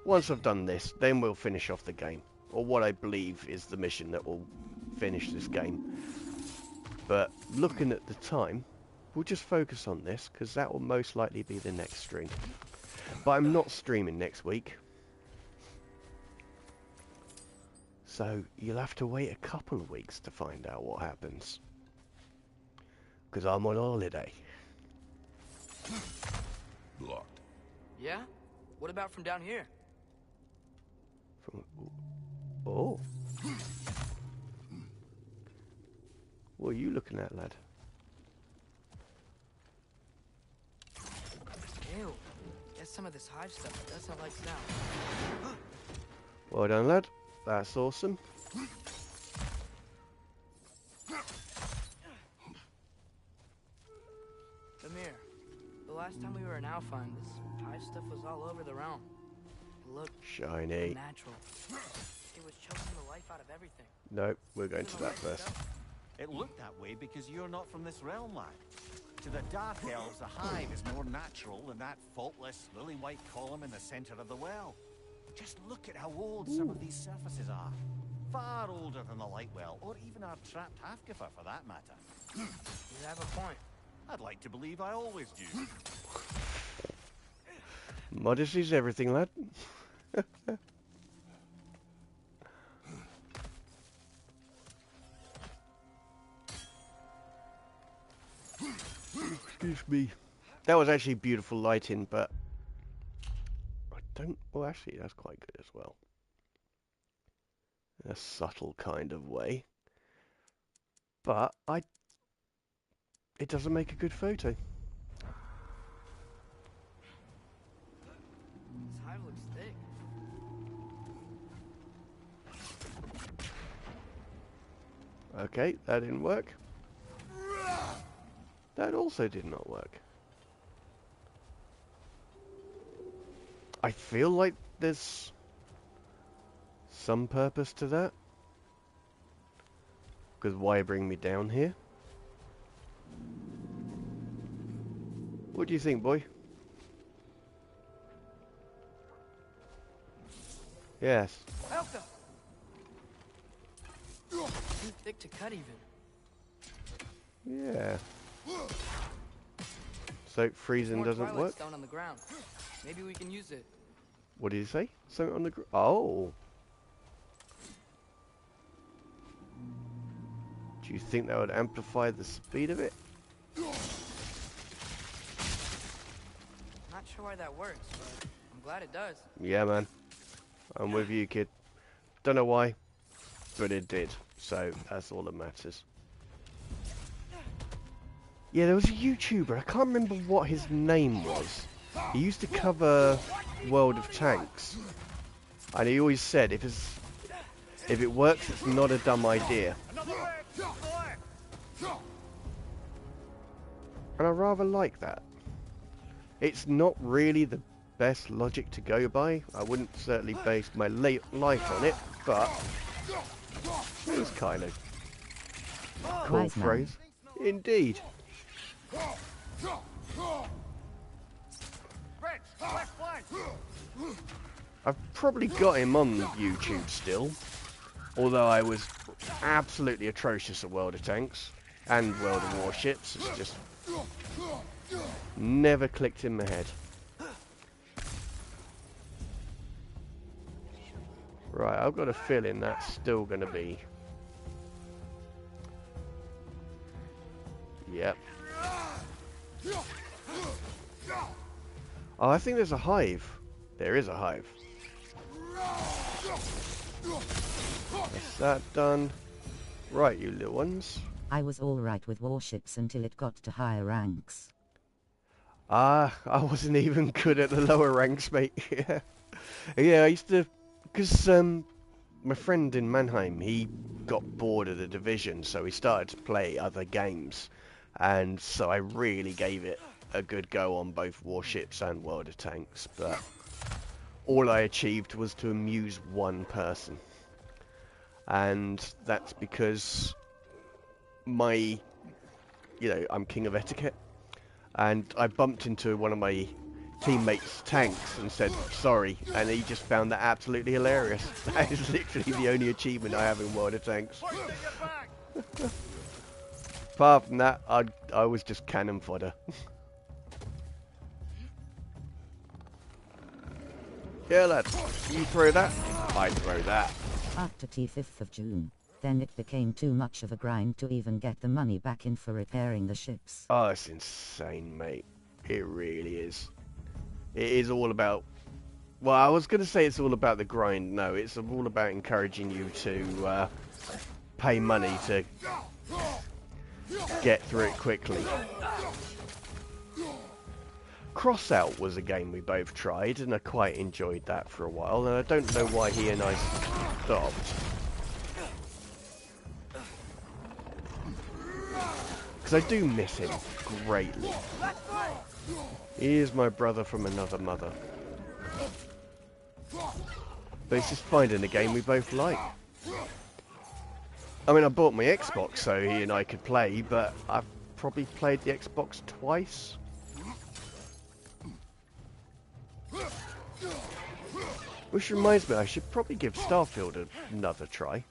S1: once I've done this, then we'll finish off the game. Or what I believe is the mission that will finish this game. But looking at the time, we'll just focus on this, because that will most likely be the next stream. But I'm not streaming next week. So you'll have to wait a couple of weeks to find out what happens. Because I'm on holiday.
S3: Blocked.
S2: Yeah? What about from down here?
S1: Oh. What are you looking at, lad?
S2: Ew. Guess some of this hive stuff doesn't like sound.
S1: Well done, lad. That's awesome.
S2: Amir, the last time we were in Alfheim, this hive stuff was all over the realm. It looked
S1: shiny.
S2: Natural. It was choking the life out of everything.
S1: Nope, we're going to that first.
S8: It looked that way because you're not from this realm, lad. To the Dark Elves, the hive is more natural than that faultless, lily-white column in the center of the well. Just look at how old some of these surfaces are. Far older than the Lightwell, or even our trapped Halfgiffer, for that matter.
S2: You have a point.
S8: I'd like to believe I always do.
S1: Modesty's everything, lad. Excuse me. That was actually beautiful lighting, but I don't... Well, actually, that's quite good as well. In a subtle kind of way. But it doesn't make a good photo.
S2: This hive looks thick.
S1: Okay, that didn't work. That also did not work. I feel like there's some purpose to that. Because why bring me down here? What do you think, boy? Yes.
S2: Elka! Too thick to cut even.
S1: Yeah. So freezing doesn't work?
S2: Stone on the ground. Maybe we can use it.
S1: What did you say? Something on the ground? Oh. Do you think that would amplify the speed of it?
S2: Not sure why that works, but I'm glad it does.
S1: Yeah, man. I'm with you, kid. Don't know why, but it did. So that's all that matters. Yeah, there was a YouTuber. I can't remember what his name was. He used to cover World of Tanks, and he always said, if it works, it's not a dumb idea. And I rather like that. It's not really the best logic to go by. I wouldn't certainly base my life on it, but it was kind of cool phrase. Indeed. I've probably got him on YouTube still, although I was absolutely atrocious at World of Tanks and World of Warships. It's just never clicked in my head. Right, I've got a feeling that's still going to be... Yep. Oh, I think there's a hive. There is a hive. That's that done. Right, you little ones.
S5: I was alright with warships until it got to higher ranks.
S1: Ah, I wasn't even good at the lower ranks, mate. Yeah. Yeah, I used to... Because my friend in Mannheim, he got bored of the Division, so he started to play other games. And so I really gave it a good go on both warships and World of Tanks, but all I achieved was to amuse one person. And that's because I'm king of etiquette, and I bumped into one of my teammates' tanks and said sorry, and he just found that absolutely hilarious. That is literally the only achievement I have in World of Tanks. Apart from that, I was just cannon fodder. Yeah, lad, you throw that, I throw that.
S5: After T5th of June, then it became too much of a grind to even get the money back in for repairing the ships.
S1: Oh, it's insane, mate. It really is. It is all about... Well, I was going to say it's all about the grind. No, it's all about encouraging you to pay money to get through it quickly. Crossout was a game we both tried, and I quite enjoyed that for a while, and I don't know why he and I stopped. Because I do miss him greatly. He is my brother from another mother. But it's just finding a game we both like. I mean, I bought my Xbox so he and I could play, but I've probably played the Xbox twice. Which reminds me, I should probably give Starfield another try.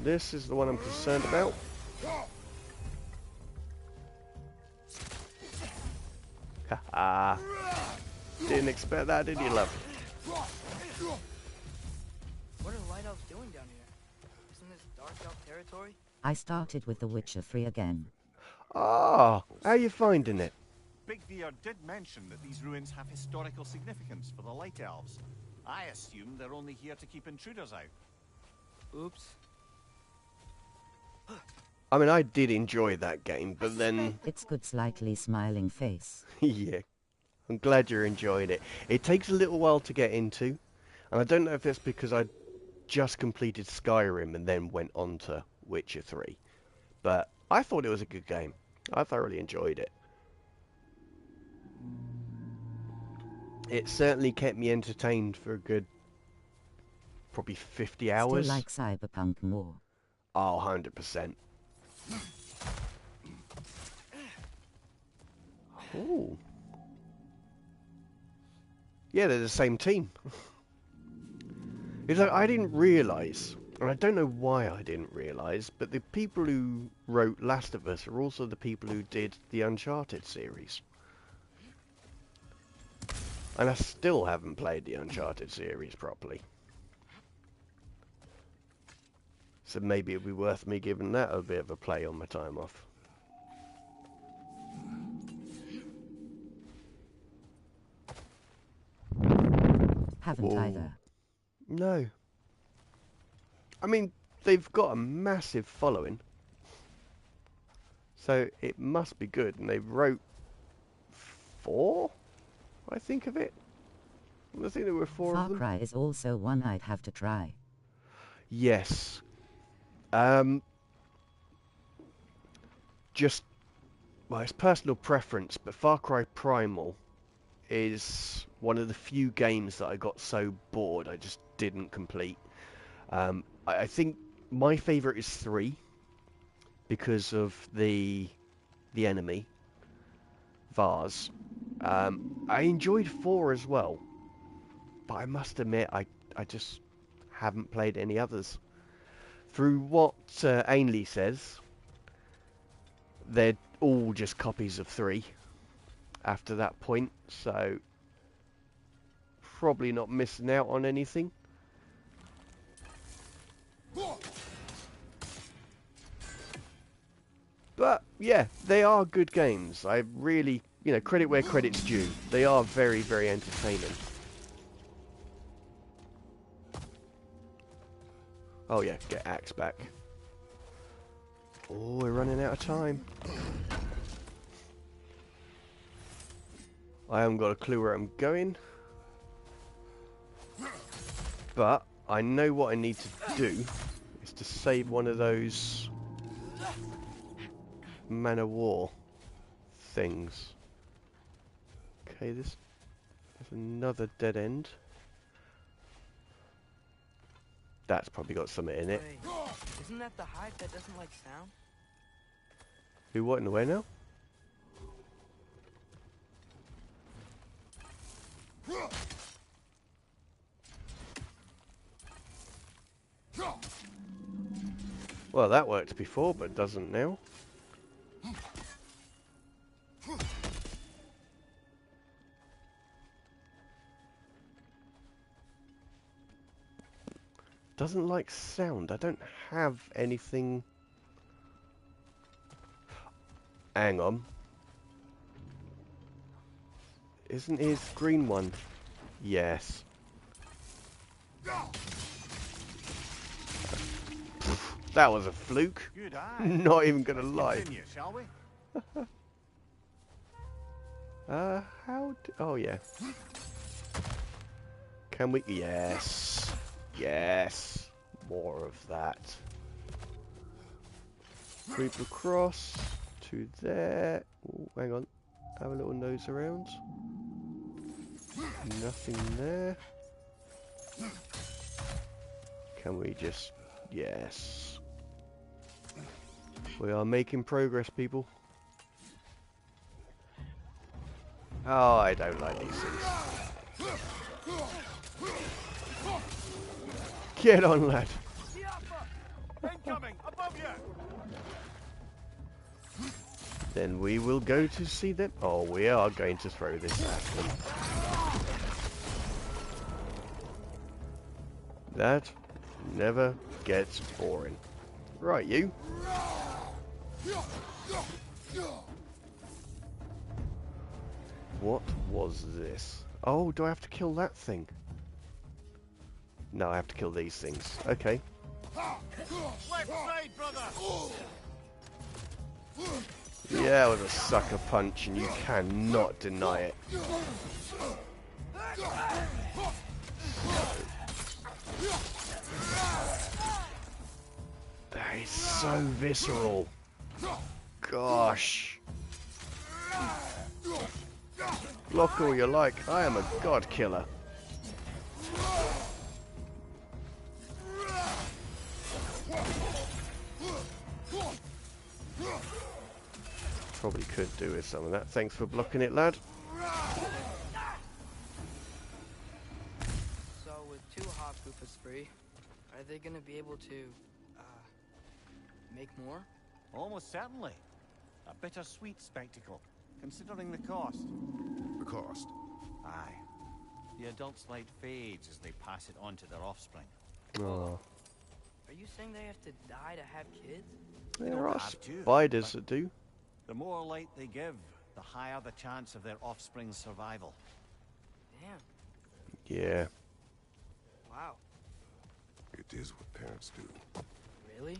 S1: This is the one I'm concerned about. Haha. Didn't expect that, did you, love?
S2: What are Light Elves doing down here? Isn't this Dark Elf territory?
S5: I started with The Witcher 3 again.
S1: Ah, how you finding it?
S8: Big Beard did mention that these ruins have historical significance for the Light Elves. I assume they're only here to keep intruders out.
S2: Oops.
S1: I mean, I did enjoy that game, but then...
S5: It's good slightly smiling face.
S1: Yeah, I'm glad you're enjoying it. It takes a little while to get into, and I don't know if that's because I just completed Skyrim and then went on to Witcher 3. But I thought it was a good game. I thoroughly enjoyed it. It certainly kept me entertained for a good, probably 50 hours.
S5: Still like Cyberpunk more.
S1: Oh, 100%. Ooh. Yeah, they're the same team. It's like, I didn't realise, and I don't know why I didn't realise, but the people who wrote Last of Us are also the people who did the Uncharted series. And I still haven't played the Uncharted series properly. So maybe it'd be worth me giving that a bit of a play on my time off.
S5: Haven't either.
S1: No. I mean, they've got a massive following. So it must be good. And they wrote 4, I think of it. I think there were 4 of them.
S5: Far Cry is also one I'd have to try.
S1: Yes. Just, well, it's personal preference, but Far Cry Primal is one of the few games that I got so bored I just didn't complete. I think my favourite is 3 because of the enemy, Vars. I enjoyed 4 as well, but I must admit I just haven't played any others. Through what Ainley says, they're all just copies of 3 after that point, so probably not missing out on anything. But yeah, they are good games. I really, credit where credit's due. They are very, very entertaining. Oh yeah, get Axe back. Oh, we're running out of time. I haven't got a clue where I'm going. But I know what I need to do is to save one of those man of war things. Okay, there's another dead end. That's probably got something in it.
S2: Wait, isn't that the hive that doesn't like sound?
S1: Who, what, in the way now? Well, that worked before, but doesn't now. Doesn't like sound. I don't have anything. Hang on. Isn't his green one? Yes. That was a fluke.
S8: Good eye.
S1: Not even gonna
S8: Let's
S1: lie.
S8: continue, shall we?
S1: Oh yeah. Can we? Yes. Yes. More of that. Creep across to there. Ooh, hang on. Have a little nose around. Nothing there. Can we just... Yes. We are making progress, people. Oh, I don't like these things. Get on, lad.
S8: Incoming, above you.
S1: Then we will go to see them. Oh, we are going to throw this at them. That never gets boring. Right, you. What was this? Oh, do I have to kill that thing? No, I have to kill these things. Okay.
S8: Left side, brother.
S1: Yeah, it was a sucker punch, and you cannot deny it. That is so visceral. Gosh. Block all you like. I am a god killer. Probably could do with some of that. Thanks for blocking it, lad.
S2: So with 2 hop Goofus free, are they gonna be able to, make more?
S8: Almost certainly. A bittersweet spectacle, considering the cost.
S3: The cost?
S8: Aye. The adult's light fades as they pass it on to their offspring.
S1: Oh.
S2: Are you saying they have to die to have kids?
S1: There are
S8: have to,
S1: spiders that do.
S8: The more light they give, the higher the chance of their offspring's survival.
S2: Damn.
S1: Yeah.
S2: Wow.
S3: It is what parents do.
S2: Really?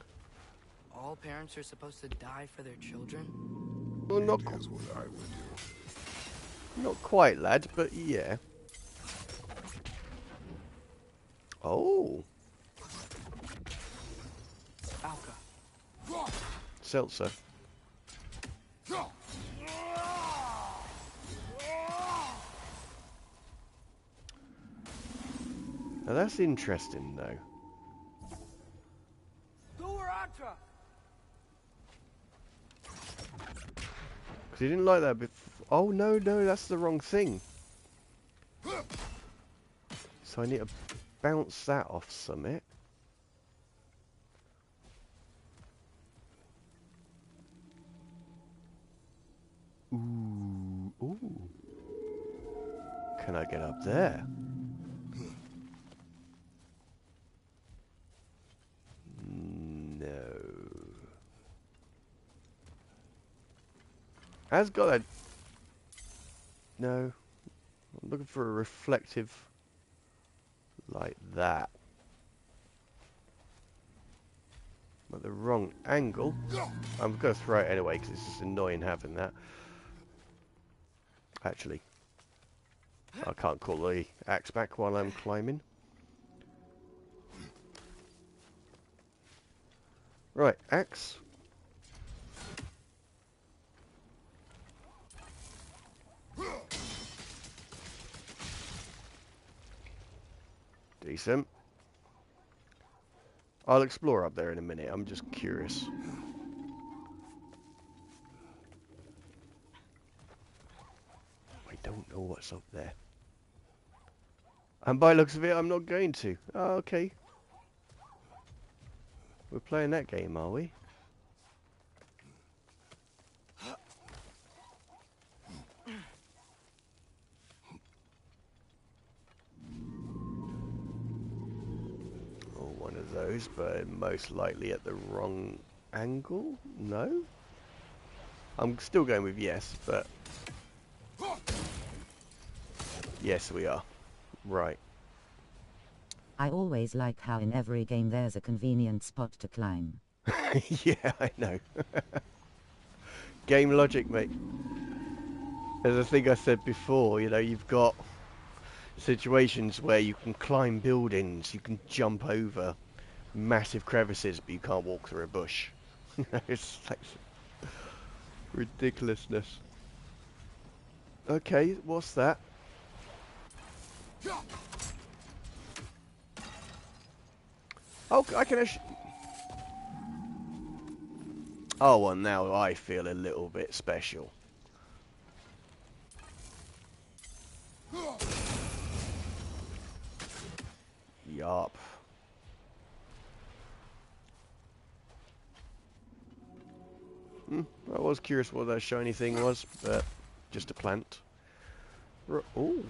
S2: All parents are supposed to die for their children?
S1: Well, not,
S3: It is what I would do.
S1: not quite, lad, but yeah. Oh.
S2: Alka.
S1: Seltzer. Now that's interesting, though.
S4: Durantra!
S1: Because he didn't like that before. Oh, no, that's the wrong thing. So I need to bounce that off summit. Ooh, ooh. Can I get up there? No. Has got a... No. I'm looking for a reflective like that. At the wrong angle. I'm going to throw it anyway because it's just annoying having that. Actually, I can't call the axe back while I'm climbing. Right, axe. decent. I'll explore up there in a minute. I'm just curious. I don't know what's up there. And by looks of it, I'm not going to. Oh, okay. We're playing that game, are we? Oh, one of those, but most likely at the wrong angle? No? I'm still going with yes, but... Yes, we are. Right.
S5: I always like how in every game there's a convenient spot to climb.
S1: Yeah, I know. Game logic, mate. As I think I said before, you know, you've got situations where you can climb buildings, you can jump over massive crevices, but you can't walk through a bush. It's like ridiculousness. Okay, what's that? Oh, I can actually... Oh, well, now I feel a little bit special. Yup. I was curious what that shiny thing was, but just a plant. Oh.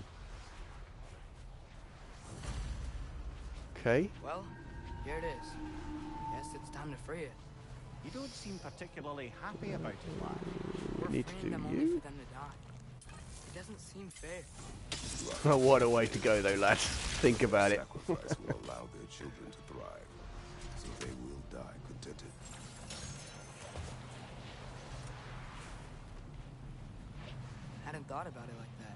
S1: Okay.
S2: Well, here it is. Guess it's time to free it.
S8: You don't seem particularly happy about it, lad.
S2: We're
S1: Need to
S2: freeing
S1: do
S2: them only
S1: you?
S2: for them to die. It doesn't seem fair.
S1: What a way to go, though, lads. Think about it.
S3: Sacrifice will allow their children to thrive, so they will die contented.
S2: Hadn't thought about it like that.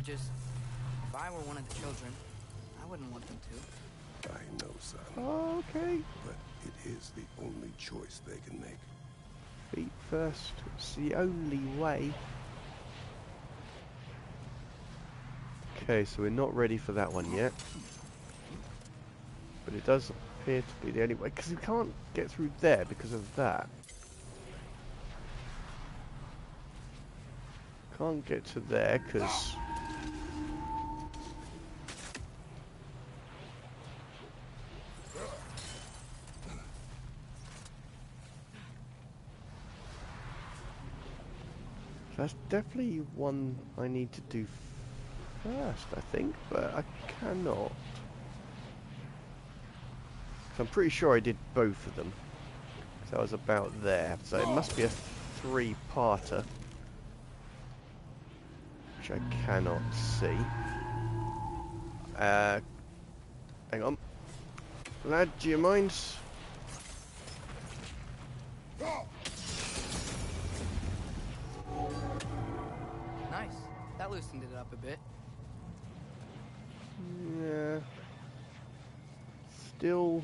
S2: If I were one of the children, I wouldn't want them to.
S3: I know, son.
S1: Okay.
S3: But it is the only choice they can make.
S1: Feet first. It's the only way. Okay, so we're not ready for that one yet. But it does appear to be the only way, because we can't get through there because of that. Can't get to there because... That's definitely one I need to do first, I think, but I cannot. So I'm pretty sure I did both of them. So I was about there. So it must be a three-parter. Which I cannot see. Hang on. Lad, do you mind?
S2: Nice. That loosened it up a bit.
S1: Yeah. Still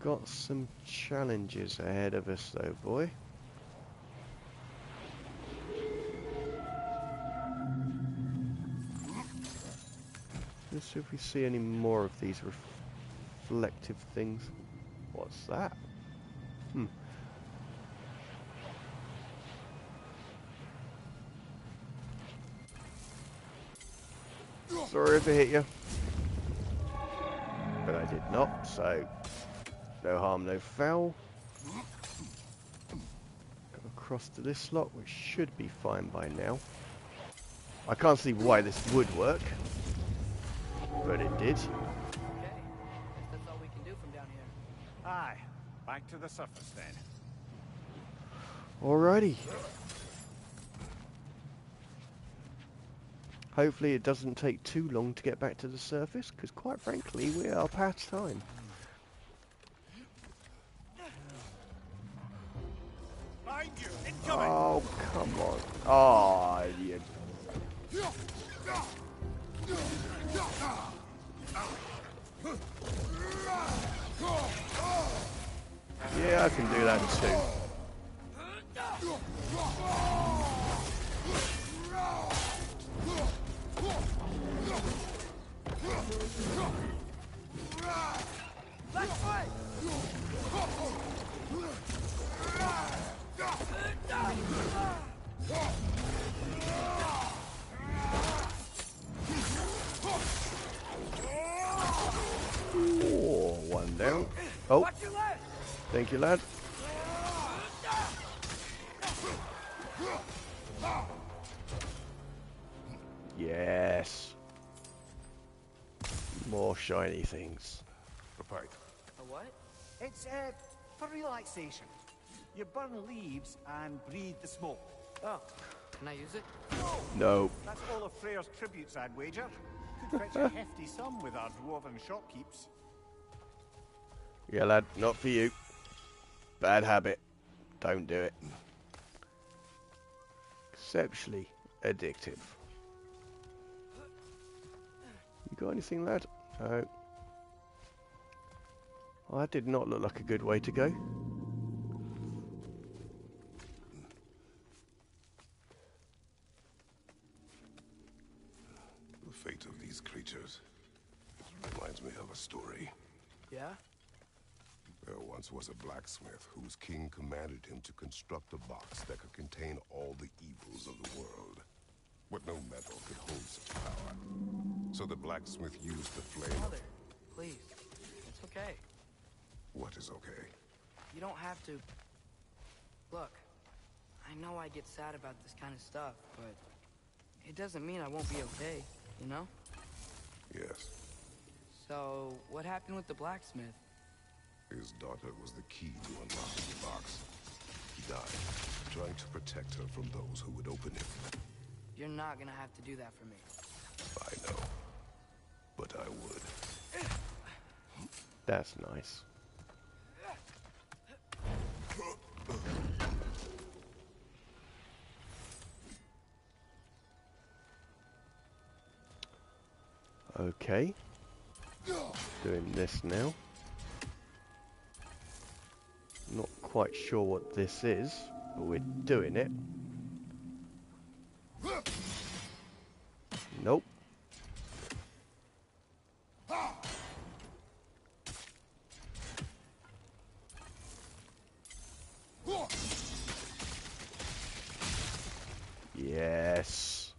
S1: got some challenges ahead of us though, boy. Let's see if we see any more of these reflective things. What's that? Sorry if I hit you. But I did not, so no harm, no foul. Got across to this slot, which should be fine by now. I can't see why this would work, but it did.
S2: Okay. Guess that's all we can do from down here.
S8: Aye. Back to the surface then.
S1: Alrighty. Hopefully it doesn't take too long to get back to the surface, because quite frankly, we are past time.
S8: Mind you, incoming!
S1: Oh, come on. Oh, you... Yeah, I can do that too. Thank you, lad. Yes. More shiny things.
S3: A pipe.
S2: A what?
S8: It's, for relaxation. You burn leaves and breathe the smoke.
S2: Oh, can I use it?
S1: No.
S8: That's all of Freyr's tributes, I'd wager. Could fetch a hefty sum with our dwarven shopkeeps.
S1: Yeah, lad, not for you. Bad habit. Don't do it. Exceptionally addictive. You got anything, lad? No. Well, that did not look like a good way to go.
S3: The fate of these creatures reminds me of a story.
S2: Yeah?
S3: There once was a blacksmith whose king commanded him to construct a box that could contain all the evils of the world. But no metal could hold such power. So the blacksmith used the flame.
S2: Mother, please. It's okay.
S3: What is okay?
S2: You don't have to... Look, I know I get sad about this kind of stuff, but it doesn't mean I won't be okay, you know?
S3: Yes.
S2: So, what happened with the blacksmith?
S3: His daughter was the key to unlocking the box. He died, trying to protect her from those who would open it.
S2: You're not gonna have to do that for me.
S3: I know. But I would.
S1: That's nice. Okay. Doing this now. Not quite sure what this is, but we're doing it. Nope. Yes.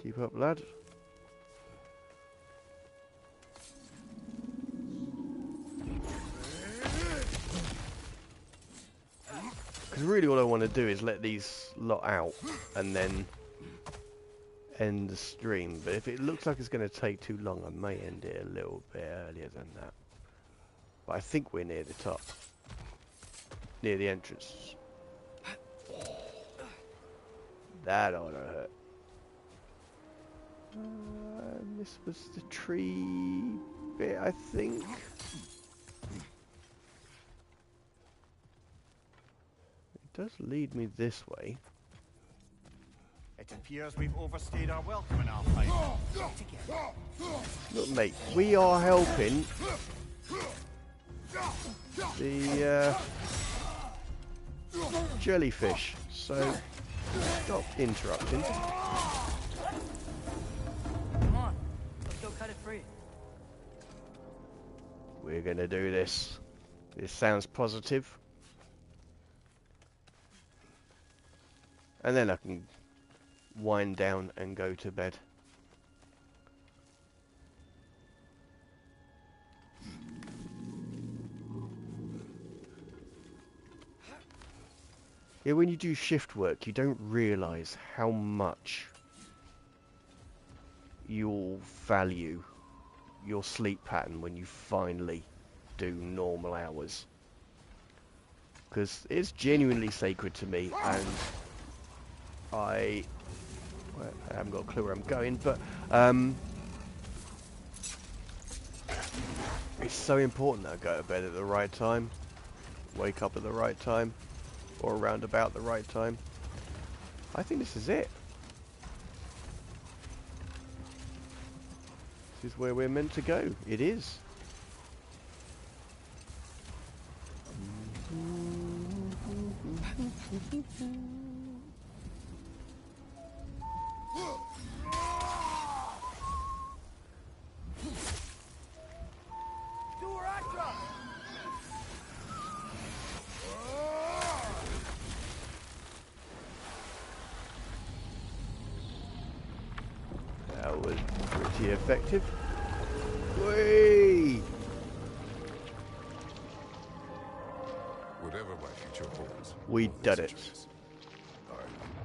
S1: Keep up, lad. Because really all I want to do is let these lot out and then end the stream. But if it looks like it's going to take too long, I may end it a little bit earlier than that. But I think we're near the top. Near the entrance. That ought to hurt. This was the tree bit, I think. It does lead me this way.
S8: It appears we've overstayed our welcome in our fight.
S1: Look, mate, we are helping the jellyfish, so stop interrupting.
S2: Come on, let's go cut it free.
S1: We're gonna do this. This sounds positive. And then I can wind down and go to bed. Yeah, when you do shift work, you don't realise how much you'll value your sleep pattern when you finally do normal hours. Because it's genuinely sacred to me, and I haven't got a clue where I'm going, but it's so important that I go to bed at the right time, wake up at the right time, or around about the right time. I think this is it. This is where we're meant to go. It is. That was pretty effective. Whee!
S3: Whatever my future holds,
S1: We
S3: or
S1: did
S3: this
S1: it.
S3: choice, I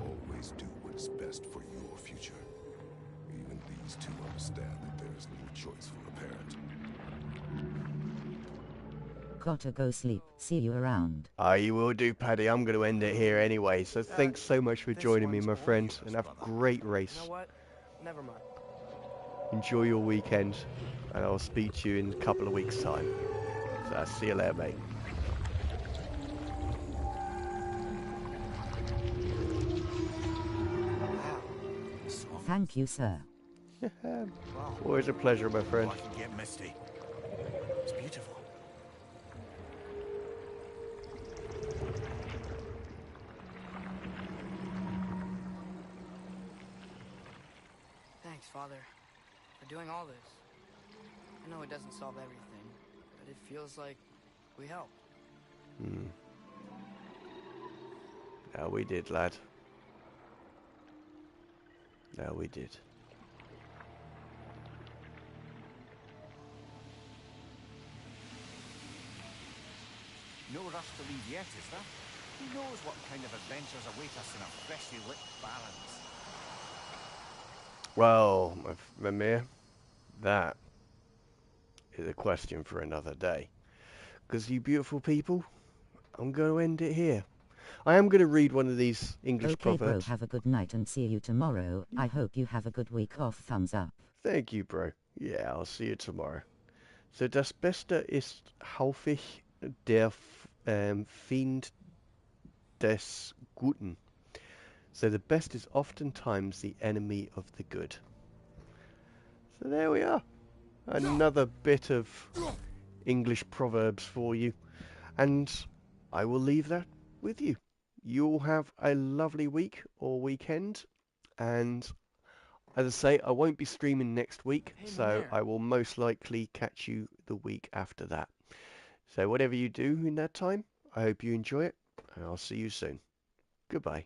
S3: will always do what is best for your future. Even these two understand that there is little choice for a parent.
S5: Gotta go sleep. See you around.
S1: You will do, Paddy. I'm going to end it here anyway. So thanks so much for joining me, my friend, and have a great race.
S2: You know what? Never mind.
S1: Enjoy your weekend, and I'll speak to you in a couple of weeks' time. So I'll see you later, mate.
S5: Thank you, sir.
S1: Always a pleasure, my friend.
S8: I can get misty. It's beautiful.
S2: Thanks, Father, for doing all this. I know it doesn't solve everything, but it feels like we helped.
S1: Yeah, we did, lad. Yeah, we did.
S8: No rush to leave yet, is there? Who knows what kind of adventures await us in our freshly lit barrens?
S1: Well, Mimir, that is a question for another day. Because you beautiful people, I'm going to end it here. I am going to read one of these English
S5: Okay,
S1: proverbs.
S5: bro, have a good night and see you tomorrow. I hope you have a good week off. Thumbs up.
S1: Thank you, bro. Yeah, I'll see you tomorrow. So, das Beste ist häufig der Feind des Guten. So, the best is oftentimes the enemy of the good. So, there we are. Another bit of English proverbs for you. And I will leave that with you. You all have a lovely week or weekend. And as I say, I won't be streaming next week, so
S2: Mimir.
S1: I will most likely catch you the week after that. So whatever you do in that time, I hope you enjoy it, and I'll see you soon. Goodbye.